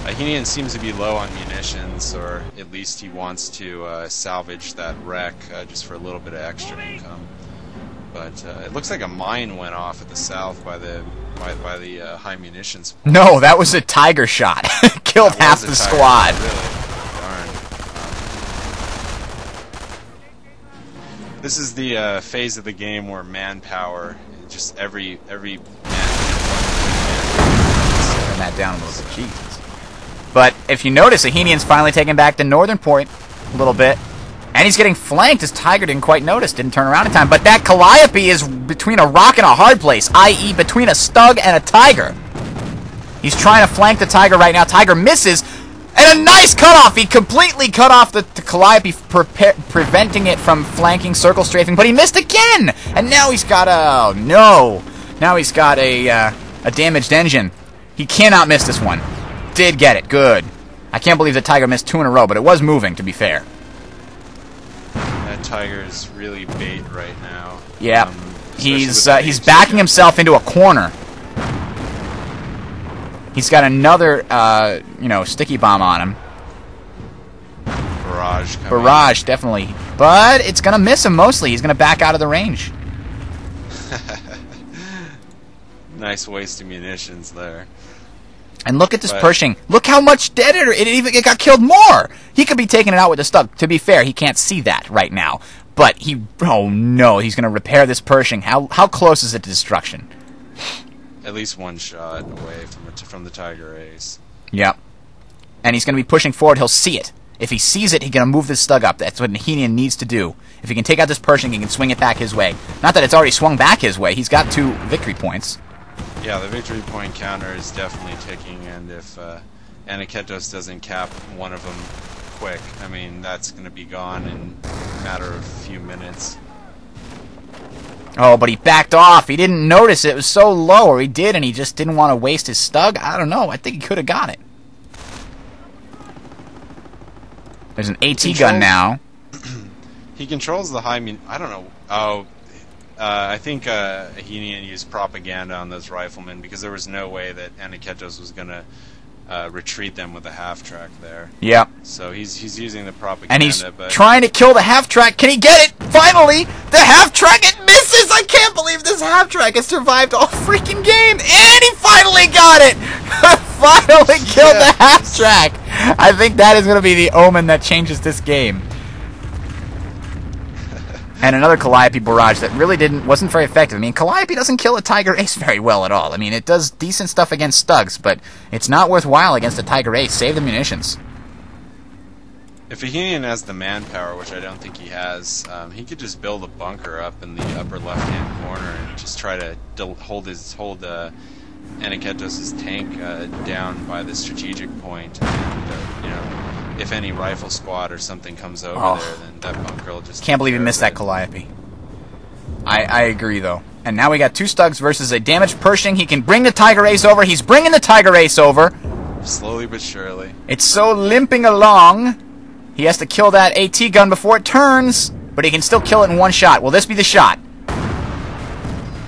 Ahenian seems to be low on munitions, or at least he wants to salvage that wreck just for a little bit of extra income. But it looks like a mine went off at the south by the high munitions. No, that was a Tiger shot. Killed half the squad. Really? Darn. This is the phase of the game where manpower, just every man. Turn that down a little bit. Jesus. But if you notice, Ahenian's finally taking back the northern point a little bit. And he's getting flanked as Tiger didn't quite notice, didn't turn around in time. But that Calliope is between a rock and a hard place, i.e. between a Stug and a Tiger. He's trying to flank the Tiger right now. Tiger misses. And a nice cutoff! He completely cut off the Calliope, preventing it from flanking, circle strafing. But he missed again! And now he's got a... Oh, no! Now he's got a damaged engine. He cannot miss this one. Did get it. Good. I can't believe the Tiger missed 2 in a row, but it was moving, to be fair. That Tiger is really bait right now. Yeah. He's backing himself into a corner. He's got another, sticky bomb on him. Barrage coming. Barrage, definitely. But it's going to miss him mostly. He's going to back out of the range. Nice waste of munitions there. And look at this Pershing. Look how much dead it got killed more. He could be taking it out with a Stug. To be fair, he can't see that right now. But oh no, he's going to repair this Pershing. How close is it to destruction? At least 1 shot away from the Tiger Ace. Yep. And he's going to be pushing forward. He'll see it. If he sees it, he's going to move this Stug up. That's what Ahenian needs to do. If he can take out this Pershing, he can swing it back his way. Not that it's already swung back his way. He's got 2 victory points. Yeah, the victory point counter is definitely ticking, and if Aniketos doesn't cap one of them quick, I mean, that's going to be gone in a matter of a few minutes. Oh, but he backed off. He didn't notice it was so low, or he did, and he just didn't want to waste his Stug. I don't know. I think he could have got it. There's an AT gun now. He controls the high... I don't know. Oh... I think Ahenian used propaganda on those riflemen because there was no way that Aniketos was going to retreat them with a half-track there. Yeah. So he's using the propaganda. And he's trying to kill the half-track. Can he get it? Finally! The half-track, it misses! I can't believe this half-track has survived all freaking game! And he finally got it! Finally killed the half-track! I think that is going to be the omen that changes this game. And another Calliope barrage that really wasn't very effective. I mean, Calliope doesn't kill a Tiger Ace very well at all. I mean, it does decent stuff against Stugs, but it's not worthwhile against a Tiger Ace. Save the munitions. If Ahenian has the manpower, which I don't think he has, he could just build a bunker up in the upper left-hand corner and just try to hold Aniketos' tank down by the strategic point. And, if any rifle squad or something comes over there, then that bunker will just... Can't believe he missed that Calliope. I agree, though. And now we got 2 Stugs versus a damaged Pershing. He can bring the Tiger Ace over. He's bringing the Tiger Ace over. Slowly but surely. It's so limping along. He has to kill that AT gun before it turns, but he can still kill it in one shot. Will this be the shot?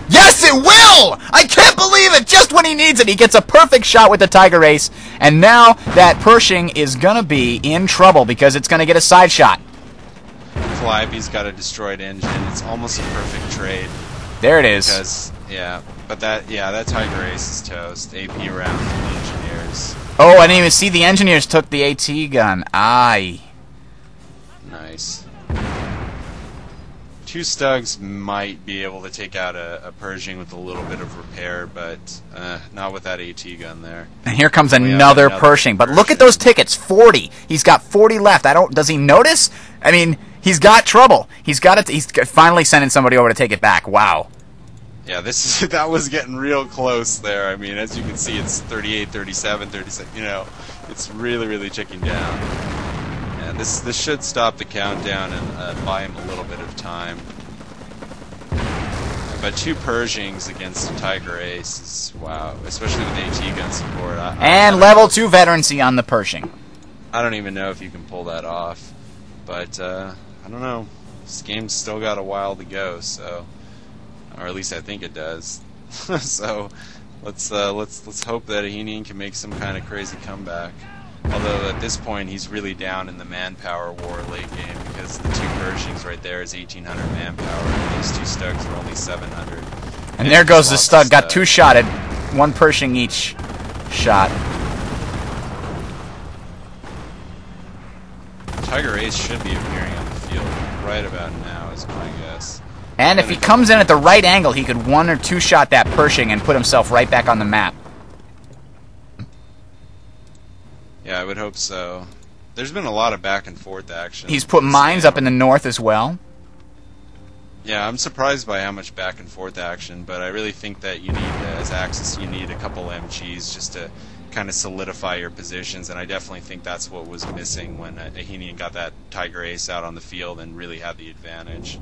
Yes, it will! I can't believe it! Just when he needs it, he gets a perfect shot with the Tiger Ace. And now that Pershing is going to be in trouble because it's going to get a side shot. Calliope's got a destroyed engine. It's almost a perfect trade. There it is. Because, that Tiger Ace is toast. AP round for the engineers. Oh, I didn't even see the engineers took the AT gun. Aye. Nice. 2 Stugs might be able to take out a Pershing with a little bit of repair, but not with that AT gun there. And here comes another Pershing. But look at those tickets, 40. He's got 40 left. Does he notice? I mean, he's got trouble. He's finally sending somebody over to take it back. Wow. Yeah, that was getting real close there. I mean, as you can see, it's 38, 37, 36. It's really, really ticking down. And this should stop the countdown and buy him a little bit of time. But 2 Pershings against a Tiger Ace is, wow, especially with AT gun support. And level 2 veterancy on the Pershing. I don't even know if you can pull that off. But, I don't know. This game's still got a while to go, so... Or at least I think it does. So let's hope that Ahenian can make some kind of crazy comeback. Although at this point he's really down in the manpower war late game because the 2 Pershings right there is 1,800 manpower and these 2 Stugs are only 700. And there goes the Stug. Got 2 shotted, 1 Pershing each shot. Tiger Ace should be appearing on the field right about now is my guess. And if he comes in at the right angle, he could 1 or 2 shot that Pershing and put himself right back on the map. Yeah, I would hope so. There's been a lot of back and forth action. He's put mines up in the north as well. Yeah, I'm surprised by how much back and forth action, but I really think that you need, as Axis, you need a couple MGs just to kind of solidify your positions, and I definitely think that's what was missing when Ahenian got that Tiger Ace out on the field and really had the advantage.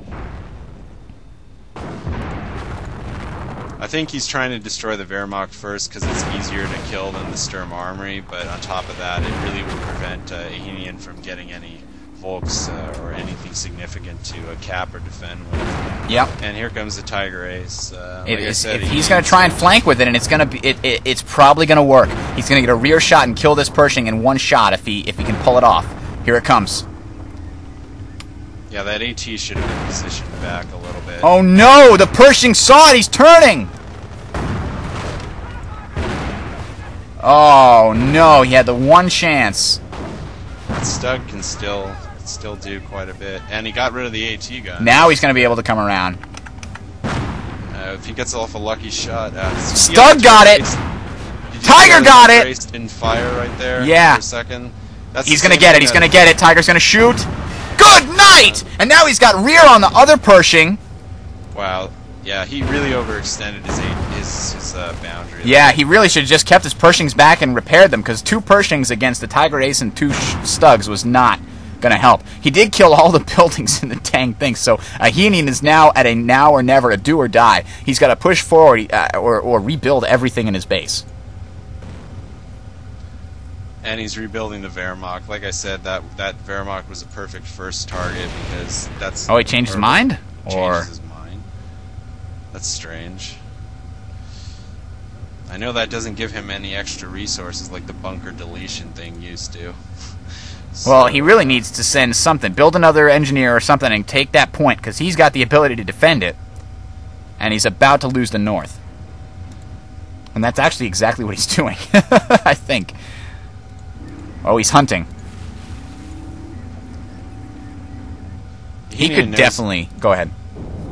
I think he's trying to destroy the Wehrmacht first because it's easier to kill than the Sturm Armory, but on top of that, it really would prevent Ahenian from getting any Volks or anything significant to cap or defend with. Yep. And here comes the Tiger Ace. If he's going to try and flank with it, and it's probably going to work. He's going to get a rear shot and kill this Pershing in 1 shot if he can pull it off. Here it comes. Yeah, that AT should have been positioned back a little bit. Oh no! The Pershing saw it! He's turning! Oh no, he had the 1 chance. That Stug can still do quite a bit. And he got rid of the AT gun. Now he's going to be able to come around. If he gets off a lucky shot. Stug got it! Tiger got it! Race didn't fire right there yeah. For a second. He's going to get it. He's going to get it. Tiger's going to shoot. Good night! And now he's got rear on the other Pershing. Wow. Yeah, he really overextended his boundary. Yeah, he really should have just kept his Pershings back and repaired them, because 2 Pershings against the Tiger Ace and 2 Stugs was not going to help. He did kill all the buildings in the dang thing, so Ahenian is now at a now or never, a do or die. He's got to push forward or rebuild everything in his base. And he's rebuilding the Wehrmacht. Like I said, that Wehrmacht was a perfect first target because that's... Oh, he changed his mind? Changes his mind. That's strange. I know that doesn't give him any extra resources like the bunker deletion thing used to. So, well, he really needs to send something. Build another engineer or something and take that point, because he's got the ability to defend it. And he's about to lose the north. And that's actually exactly what he's doing, I think. Oh, he's hunting. He could definitely... Go ahead.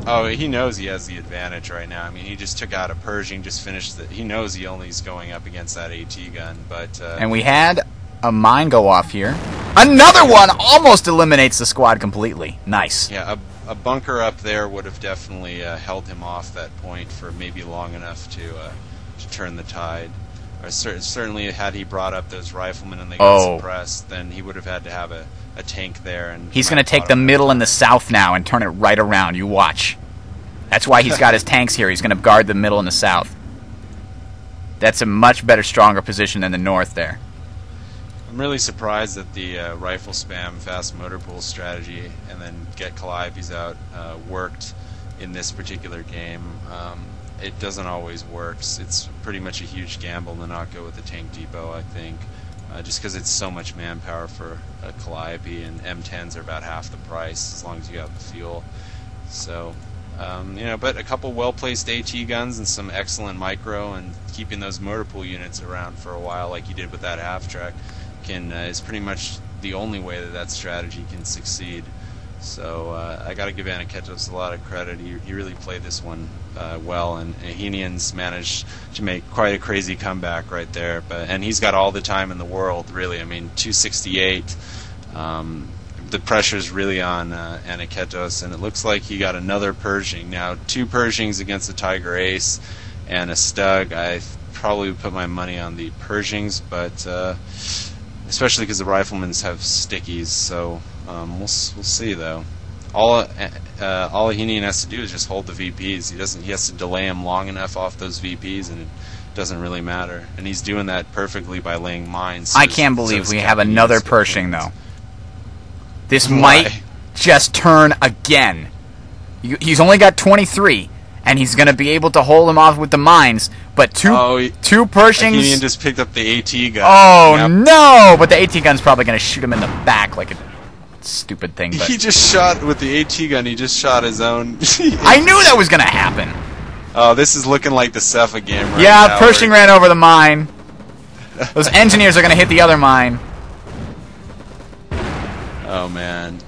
Oh, he knows he has the advantage right now. I mean, he just took out a Pershing, just finished the... He knows he only is going up against that AT gun, but... and we had a mine go off here. Another one almost eliminates the squad completely. Nice. Yeah, a bunker up there would have definitely held him off that point for maybe long enough to turn the tide. or certainly had he brought up those riflemen and they got suppressed, then he would have had to have a tank there. And he's going to take the middle and the south now and turn it right around. You watch. That's why he's got his tanks here. He's going to guard the middle and the south. That's a much better, stronger position than the north there. I'm really surprised that the rifle spam fast motor pool strategy and then get Calliopes out worked in this particular game. It doesn't always work. It's pretty much a huge gamble to not go with the tank depot, I think, just because it's so much manpower for a Calliope, and M10s are about half the price as long as you have the fuel. So, but a couple well-placed AT guns and some excellent micro and keeping those motor pool units around for a while like you did with that half-track is pretty much the only way that strategy can succeed. So I got to give Aniketos a lot of credit. He really played this one well, and Ahenian's managed to make quite a crazy comeback right there. And he's got all the time in the world, really. I mean, 268. The pressure's really on Aniketos, and it looks like he got another Pershing. Now, 2 Pershings against a Tiger Ace and a Stug. I probably would put my money on the Pershings, but especially because the Riflemen's have stickies, so we'll see though. All Ahenian has to do is just hold the VPs. He has to delay him long enough off those VPs, and it doesn't really matter. And he's doing that perfectly by laying mines. I can't believe we have another Pershing though. This might just turn again. He's only got 23. And he's going to be able to hold him off with the mines. But two Pershings... Ahenian just picked up the AT gun. Oh, no! But the AT gun's probably going to shoot him in the back like a stupid thing. But he just shot, with the AT gun, he just shot his own... I knew that was going to happen! Oh, this is looking like the Cepha game right now. Yeah, Pershing ran over the mine. Those engineers are going to hit the other mine. Oh, man.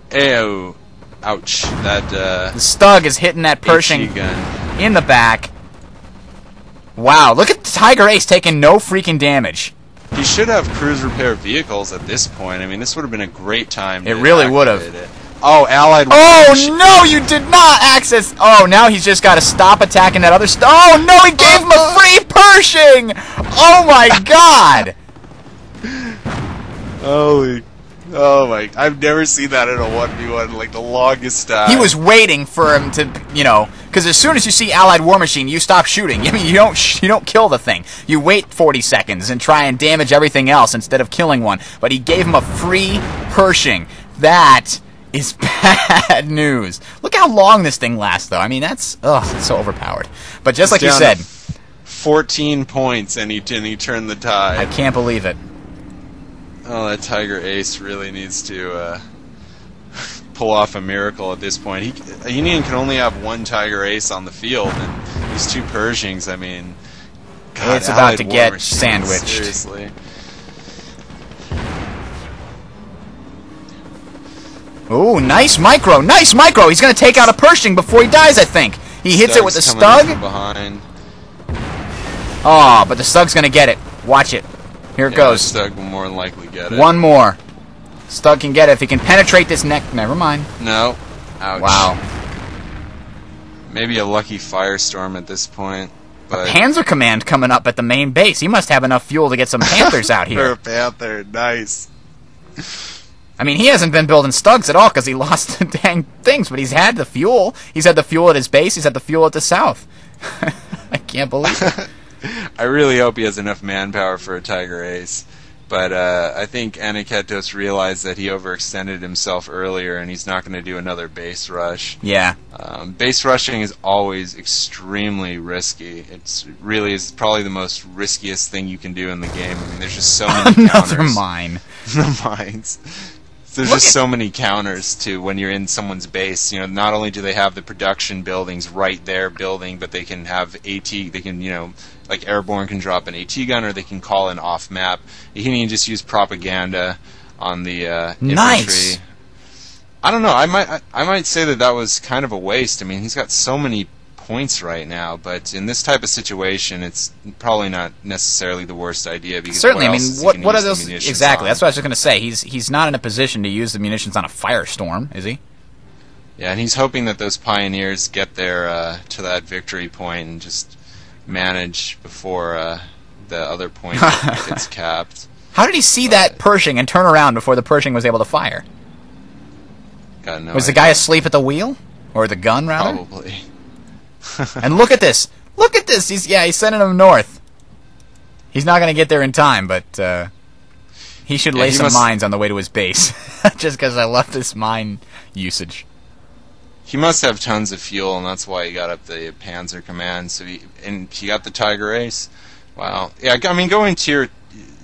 Ayo. Ouch. That, the Stug is hitting that Pershing gun in the back. Wow, look at Tiger Ace taking no freaking damage. He should have cruise repair vehicles at this point. I mean, this would have been a great time. It really would have. Oh, Allied. Oh, no, you did not access. Oh, now he's just got to stop attacking that other Oh, no, he gave him a free Pershing. Oh, my God. Holy. Oh my! I've never seen that in a 1v1 like the longest time. He was waiting for him to, because as soon as you see Allied War Machine, you stop shooting. I mean, you don't kill the thing. You wait 40 seconds and try and damage everything else instead of killing one. But he gave him a free Pershing. That is bad news. Look how long this thing lasts, though. I mean, it's so overpowered. But just like you said, 14 points, and he turned the tide. I can't believe it. Oh, that Tiger Ace really needs to pull off a miracle at this point. Ahenian can only have 1 Tiger Ace on the field, and these 2 Pershings, I mean... God, it's about to get sandwiched. Seriously. Ooh, nice micro! Nice micro! He's going to take out a Pershing before he dies, I think. He hits it with the Stug. Behind. Oh, but the Stug's going to get it. Watch it. Here it goes. Stug will more than likely get it. One more. Stug can get it if he can penetrate this neck. Never mind. No. Ouch. Wow. Maybe a lucky firestorm at this point. But a Panzer Command coming up at the main base. He must have enough fuel to get some Panthers out here. For a Panther, nice. I mean, he hasn't been building Stugs at all because he lost the dang things, but he's had the fuel. He's had the fuel at his base. He's had the fuel at the south. I can't believe it. I really hope he has enough manpower for a Tiger Ace. But I think Aniketos realized that he overextended himself earlier, and he's not going to do another base rush. Yeah. Base rushing is always extremely risky. It's really is probably the most riskiest thing you can do in the game. I mean, there's just so many counters. Another mine. The mines. There's just so many counters to when you're in someone's base. You know, not only do they have the production buildings right there building, but they can have AT. They can, like Airborne can drop an AT gun, or they can call in off map. You can even just use propaganda on the nice. infantry. I don't know. I might say that was kind of a waste. I mean, he's got so many points right now, but in this type of situation, it's probably not necessarily the worst idea. Because certainly, I mean, what are those exactly? That's what I was just going to say. He's not in a position to use the munitions on a firestorm, is he? Yeah, and he's hoping that those pioneers get there to that victory point and just manage before the other point gets capped. How did he see that Pershing and turn around before the Pershing was able to fire? Got no Was the idea. guy asleep at the wheel? Or the gun, rather? Probably. And look at this! Look at this! He's sending him north. He's not going to get there in time, but he should lay some mines on the way to his base. Just because I love this mine usage. He must have tons of fuel, and that's why he got up the Panzer Command. So he got the Tiger Ace. Wow. Yeah, I mean, going tier...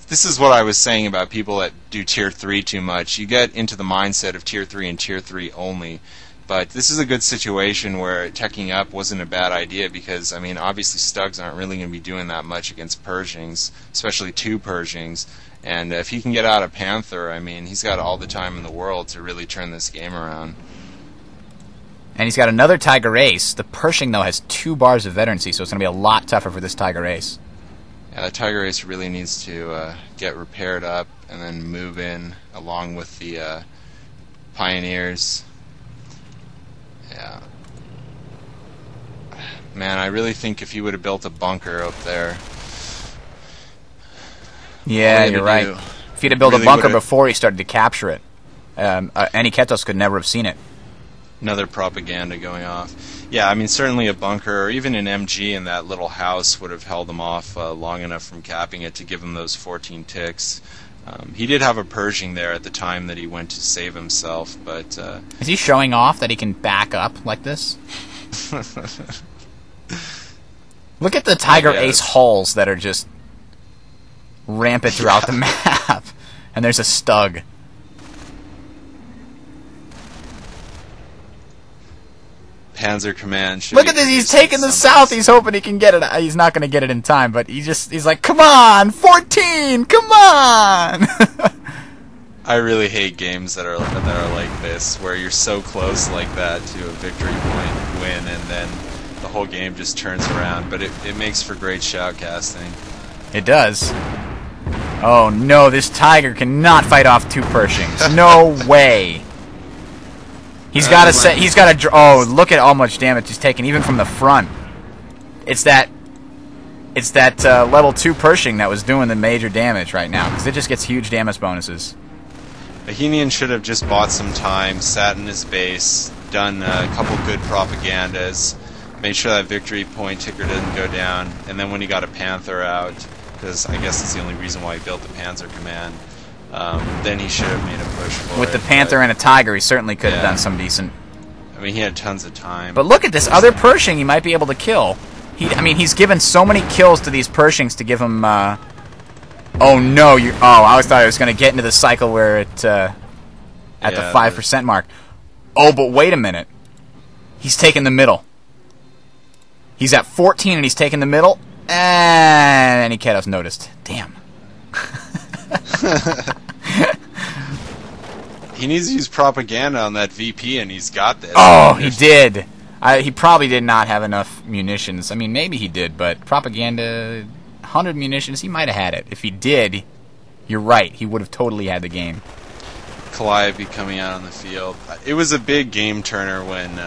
This is what I was saying about people that do tier 3 too much. You get into the mindset of tier 3 and tier 3 only. But this is a good situation where teching up wasn't a bad idea because, I mean, obviously Stugs aren't really going to be doing that much against Pershings, especially 2 Pershings. And if he can get out a Panther, I mean, he's got all the time in the world to really turn this game around. And he's got another Tiger Ace. The Pershing, though, has 2 bars of veterancy, so it's going to be a lot tougher for this Tiger Ace. Yeah, the Tiger Ace really needs to get repaired up and then move in along with the Pioneers. Yeah. Man, I really think if he would have built a bunker up there... Yeah, you're right. If he'd have built a bunker before he started to capture it, Aniketos could never have seen it. Another propaganda going off. Yeah, I mean, certainly a bunker or even an MG in that little house would have held him off long enough from capping it to give him those 14 ticks. He did have a Pershing there at the time that he went to save himself, but... Is he showing off that he can back up like this? Look at the Tiger Ace hulls that are just rampant throughout the map. And there's a Stug. Panzer Command should Look at this, he's taking the south, he's hoping he can get it. He's not going to get it in time, but he's like, come on, 14, come on! I really hate games that are like this, where you're so close like that to a victory point win, and then the whole game just turns around, but it makes for great shoutcasting. It does. Oh no, this Tiger cannot fight off 2 Pershings. No way. He's got to oh, look at how much damage he's taking, even from the front. It's that level 2 Pershing that was doing the major damage right now, because it just gets huge damage bonuses. Ahenian should have just bought some time, sat in his base, done a couple good propagandas, made sure that victory point ticker didn't go down, and then when he got a Panther out, because I guess that's the only reason why he built the Panzer Command, then he should have made a push for it. With the Panther and a Tiger, he certainly could have done some decent... I mean, he had tons of time. But look at this other Pershing he might be able to kill. He's given so many kills to these Pershings to give him... Oh no! I always thought I was going to get into the cycle where it at the 5% mark. Oh, but wait a minute. He's taking the middle. He's at 14 and he's taking the middle. And Aniketos noticed. Damn. He needs to use propaganda on that VP, and he's got this. Oh, he did. He probably did not have enough munitions. I mean, maybe he did, but propaganda, 100 munitions, he might have had it. If he did, you're right. He would have totally had the game. Calliope coming out on the field. It was a big game turner when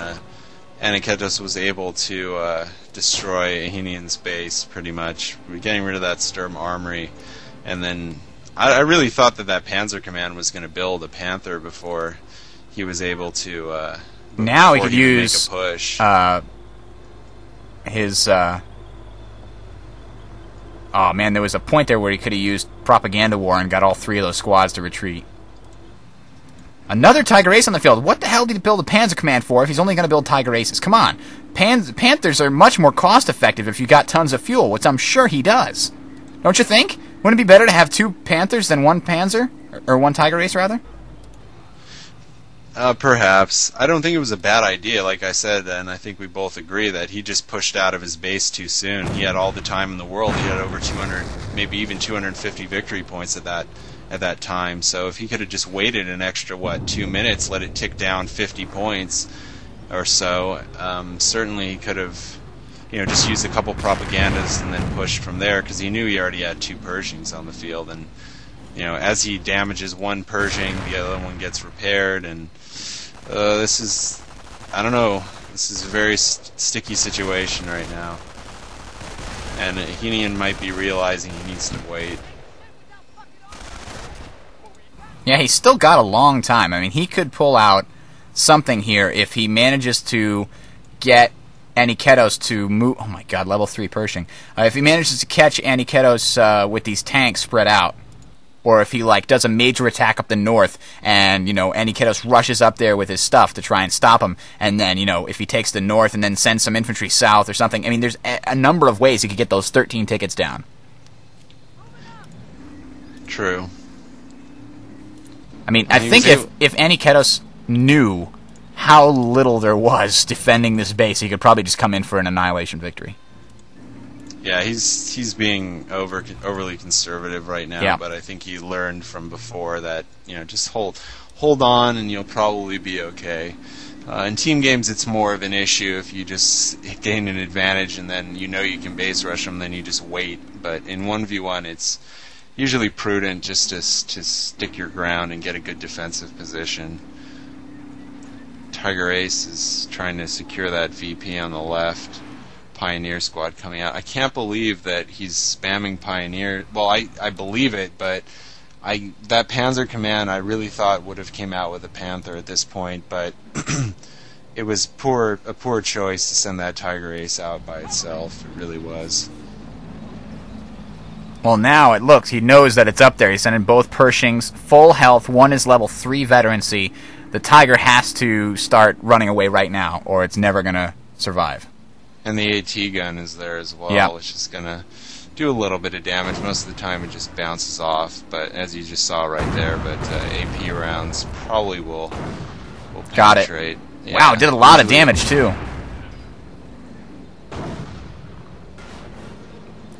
Aniketos was able to destroy Ahenian's base, pretty much. Getting rid of that Sturm Armory, and then I really thought that Panzer Command was going to build a Panther before he was able to. Now he could use make a push. His. Oh man, there was a point there where he could have used propaganda war and got all 3 of those squads to retreat. Another Tiger Ace on the field. What the hell did he build a Panzer Command for if he's only going to build Tiger Aces? Come on. Panthers are much more cost-effective if you got tons of fuel, which I'm sure he does. Don't you think? Wouldn't it be better to have 2 Panthers than 1 Panzer? Or 1 Tiger Ace, rather? Perhaps. I don't think it was a bad idea, like I said, and I think we both agree that he just pushed out of his base too soon. He had all the time in the world. He had over 200, maybe even 250 victory points at that time. So if he could have just waited an extra, 2 minutes, let it tick down 50 points or so, certainly he could have, just used a couple propagandas and then pushed from there, because he knew he already had 2 Pershings on the field, and as he damages 1 Pershing, the other one gets repaired, and this is, I don't know, this is a very sticky situation right now. And Ahenian might be realizing he needs to wait. Yeah, he's still got a long time. I mean, he could pull out something here if he manages to get Aniketos to move. Oh my god, level 3 Pershing. If he manages to catch Aniketos with these tanks spread out, or if he like does a major attack up the north, and Aniketos rushes up there with his stuff to try and stop him, and then if he takes the north and then sends some infantry south or something. I mean, there's a number of ways he could get those 13 tickets down. True. I mean, I think if Aniketos knew how little there was defending this base, he could probably just come in for an annihilation victory. Yeah, he's being overly conservative right now, yeah. But I think he learned from before that just hold on and you'll probably be okay. In team games, it's more of an issue if you just gain an advantage and then you can base rush them, then you just wait. But in 1v1, it's usually prudent just to stick your ground and get a good defensive position. Tiger Ace is trying to secure that VP on the left. Pioneer squad coming out. I can't believe that he's spamming Pioneer. Well, I believe it, but that Panzer command I really thought would have came out with a Panther at this point, but it was a poor choice to send that Tiger Ace out by itself. It really was. Well, now it looks. He knows that it's up there. He's sending both Pershings, full health. One is level 3 veterancy. The Tiger has to start running away right now, or it's never going to survive. And the AT gun is there as well, yeah. Which is going to do a little bit of damage. Most of the time it just bounces off, but as you just saw right there, but AP rounds probably will Got penetrate. it. Yeah, wow, it did a lot of damage, too.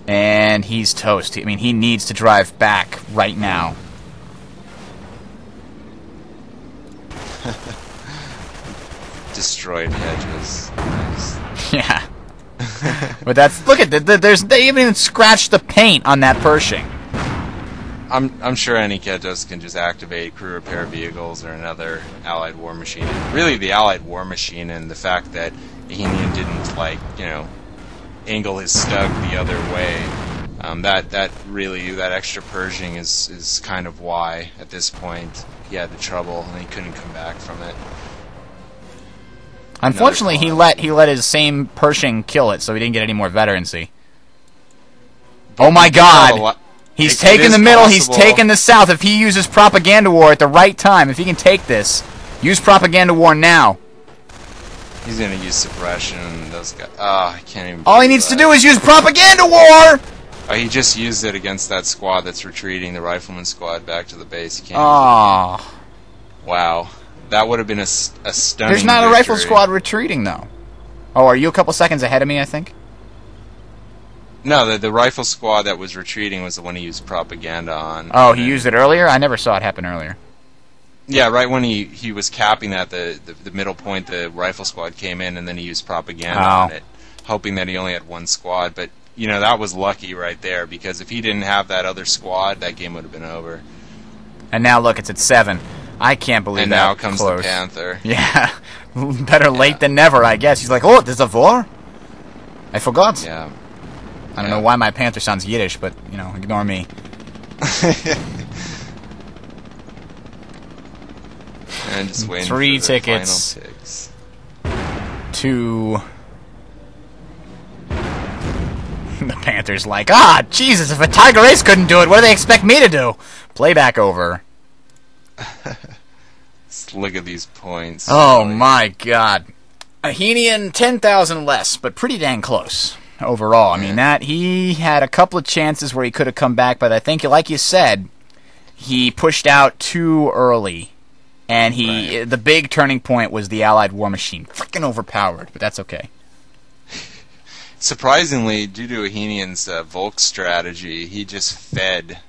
And he's toast. I mean, he needs to drive back right now. Destroyed hedges. Nice. Yeah. But look at they haven't even scratched the paint on that Pershing. I'm sure Aniketos can just activate crew repair vehicles or another Allied war machine. Really, the Allied war machine and the fact that Ahenian didn't angle his stug the other way. That extra Pershing is kind of why at this point he had the trouble and he couldn't come back from it. Unfortunately, he let his same Pershing kill it, so he didn't get any more veterancy. Oh my God! He's taken the middle. He's taken the south. If he uses propaganda war at the right time, if he can take this, use propaganda war now. He's gonna use suppression. Those guys. I can't even. All he needs to do is use propaganda war. He just used it against that squad that's retreating, the rifleman squad, back to the base. He can't. Wow. That would have been a stunning There's not victory. a rifle squad retreating, though. Oh, are you a couple seconds ahead of me, I think? No, the rifle squad that was retreating was the one he used propaganda on. Oh, he used it earlier? I never saw it happen earlier. Yeah, right when he was capping that, the middle point, the rifle squad came in, and then he used propaganda on it, hoping that he only had one squad. But, that was lucky right there, because if he didn't have that other squad, that game would have been over. And now, look, it's at 7. I can't believe and that. And now comes close. the Panther. Yeah. Better late than never, I guess. He's like, oh, there's a war? I forgot. Yeah. I don't know why my Panther sounds Yiddish, but, ignore me. And just waiting 3 for tickets. The final ticks. 2. The Panther's like, Jesus, if a Tiger Ace couldn't do it, what do they expect me to do? Playback over. Just look at these points. Oh, really. My God. Ahenian, 10,000 less, but pretty dang close overall. I mean, he had a couple of chances where he could have come back, but I think, like you said, he pushed out too early. And the big turning point was the Allied war machine. Freaking overpowered, but that's okay. Surprisingly, due to Ahenian's Volk strategy, he just fed.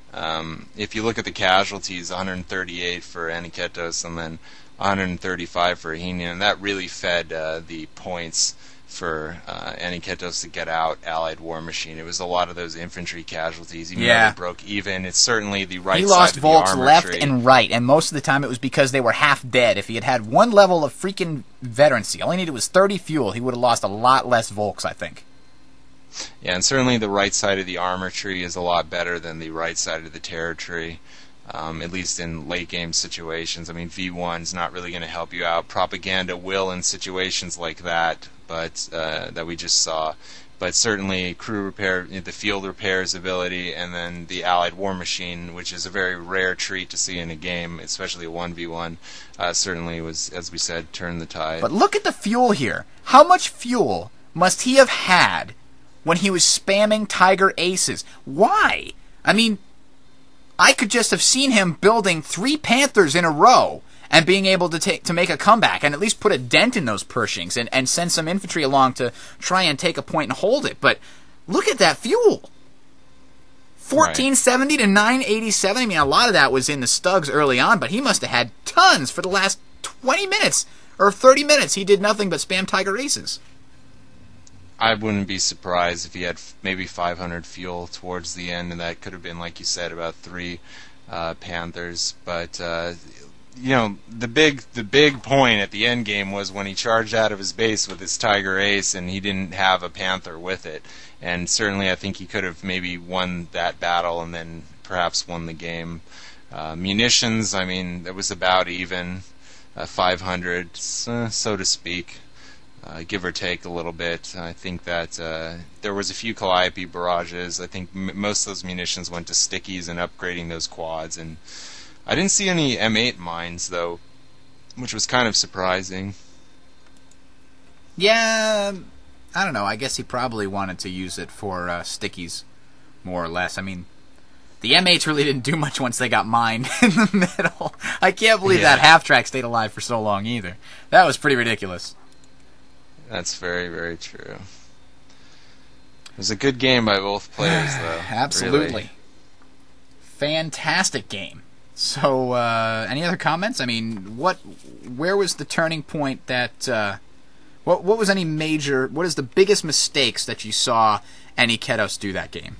If you look at the casualties, 138 for Aniketos and then 135 for Ahenian, and that really fed the points for Aniketos to get out Allied war machine. It was a lot of those infantry casualties. Even though they broke even, it's certainly the right side of the armor tree. He lost Volks left and right, and most of the time it was because they were half dead. If he had had one level of freaking veterancy, all he needed was 30 fuel, he would have lost a lot less Volks, I think. Yeah, and certainly the right side of the armor tree is a lot better than the right side of the terror tree, at least in late game situations. I mean, V1's not really going to help you out. Propaganda will in situations like that, but that we just saw. But certainly crew repair, the field repairs ability, and then the Allied War Machine, which is a very rare treat to see in a game, especially a 1v1, certainly was, as we said, turned the tide. But look at the fuel here. How much fuel must he have had when he was spamming Tiger Aces? Why? I mean, I could just have seen him building 3 Panthers in a row and being able to make a comeback and at least put a dent in those Pershings and send some infantry along to try and take a point and hold it. But look at that fuel. 1470 to 987. I mean, a lot of that was in the Stugs early on, but he must have had tons for the last 20 minutes or 30 minutes. He did nothing but spam Tiger Aces. I wouldn't be surprised if he had maybe 500 fuel towards the end, and that could have been, like you said, about 3 Panthers. But the big point at the end game was when he charged out of his base with his Tiger Ace, and he didn't have a Panther with it. And certainly, I think he could have maybe won that battle and then perhaps won the game. Munitions, I mean, it was about even, 500, so to speak. Give or take a little bit. I think that there was a few Calliope barrages. I think most of those munitions went to stickies and upgrading those quads. And I didn't see any M8 mines, though, which was kind of surprising. Yeah, I don't know. I guess he probably wanted to use it for stickies, more or less. I mean, the M8s really didn't do much once they got mined in the middle. I can't believe that half-track stayed alive for so long, either. That was pretty ridiculous. That's very, very true. It was a good game by both players, though. Absolutely. Really. Fantastic game. So, any other comments? I mean, where was the turning point that, what was any major, what is the biggest mistakes that you saw Aniketos do that game?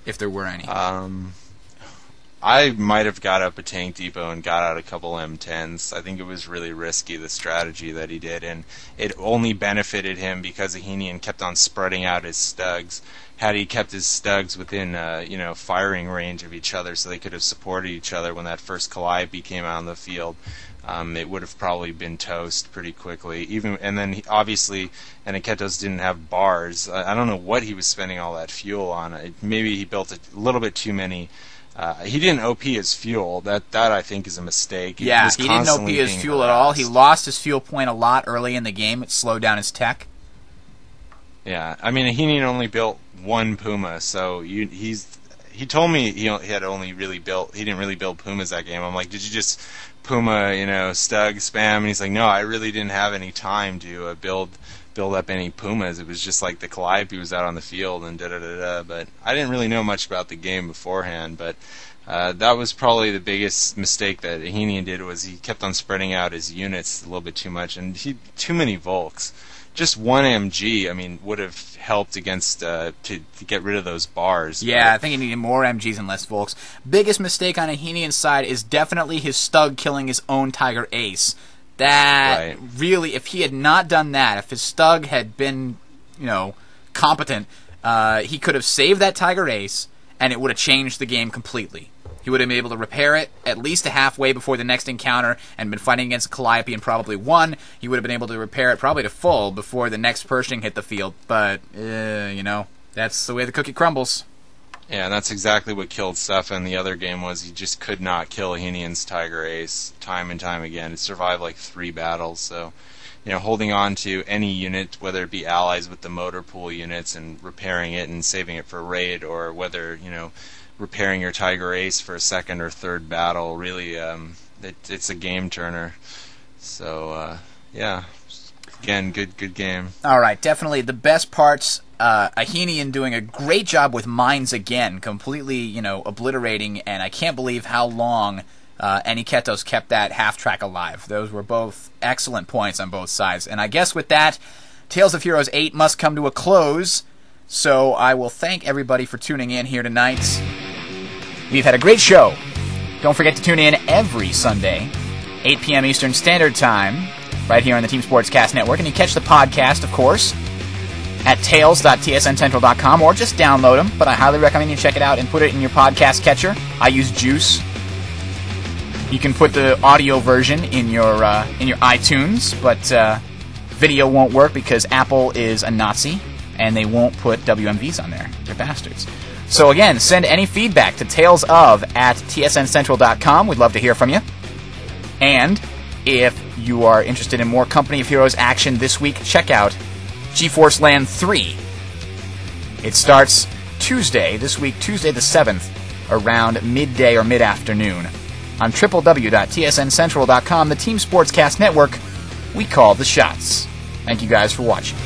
If there were any. I might have got up a tank depot and got out a couple M10s. I think it was really risky, the strategy that he did, and it only benefited him because Ahenian kept on spreading out his Stugs. Had he kept his Stugs within, firing range of each other so they could have supported each other when that first Calliope came out on the field, it would have probably been toast pretty quickly. And then, obviously, Aniketos didn't have bars. I don't know what he was spending all that fuel on. Maybe he built a little bit too many. He didn't OP his fuel. That I think is a mistake. He didn't OP his fuel at all. He lost his fuel point a lot early in the game. It slowed down his tech. Yeah, I mean, Ahenian only built 1 Puma, so he told me he didn't really build Pumas that game. I'm like, did you just Puma, Stug, spam? And he's like, no, I really didn't have any time to build up any Pumas. It was just like the Calliope was out on the field and da-da-da-da. But I didn't really know much about the game beforehand. But that was probably the biggest mistake that Ahenian did, was he kept on spreading out his units a little bit too much. And too many Volks. Just 1 MG, I mean, would have helped against to get rid of those bars. Yeah, I think he needed more MGs and less Volks. Biggest mistake on Ahenian's side is definitely his Stug killing his own Tiger Ace. That really, if he had not done that, if his Stug had been, competent, he could have saved that Tiger Ace, and it would have changed the game completely. He would have been able to repair it at least a halfway before the next encounter and been fighting against Calliope and probably won. He would have been able to repair it probably to full before the next Pershing hit the field. But, that's the way the cookie crumbles. Yeah, and that's exactly what killed Sefa in the other game, was he just could not kill Ahenian's Tiger Ace time and time again. It survived like 3 battles, so holding on to any unit, whether it be allies with the motor pool units and repairing it and saving it for raid, or whether, repairing your Tiger Ace for a second or third battle, really, it's a game turner. So, again, good game. All right, definitely the best parts. Ahenian doing a great job with mines again, completely, obliterating, and I can't believe how long Aniketos kept that half-track alive. Those were both excellent points on both sides. And I guess with that, Tales of Heroes 8 must come to a close, so I will thank everybody for tuning in here tonight. We've had a great show. Don't forget to tune in every Sunday, 8 p.m. Eastern Standard Time, right here on the Team Sports Cast Network, and you catch the podcast, of course, at tales.tsncentral.com, or just download them, but I highly recommend you check it out and put it in your podcast catcher. I use Juice. You can put the audio version in your iTunes, but video won't work because Apple is a Nazi, and they won't put WMVs on there. They're bastards. So again, send any feedback to talesof@tsncentral.com. We'd love to hear from you. And if you are interested in more Company of Heroes action this week, check out GeForce Land 3. It starts Tuesday, this week, Tuesday the 7th, around midday or mid-afternoon. On www.tsncentral.com, the Team Sportscast Network, we call the shots. Thank you guys for watching.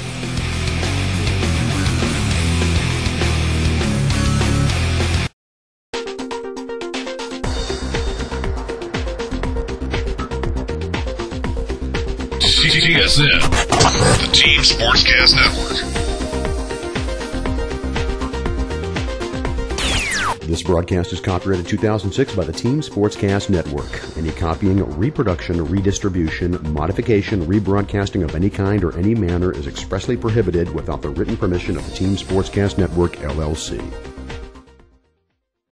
TSN, the Team Sportscast Network. This broadcast is copyrighted 2006 by the Team Sportscast Network. Any copying, reproduction, redistribution, modification, rebroadcasting of any kind or any manner is expressly prohibited without the written permission of the Team Sportscast Network, LLC.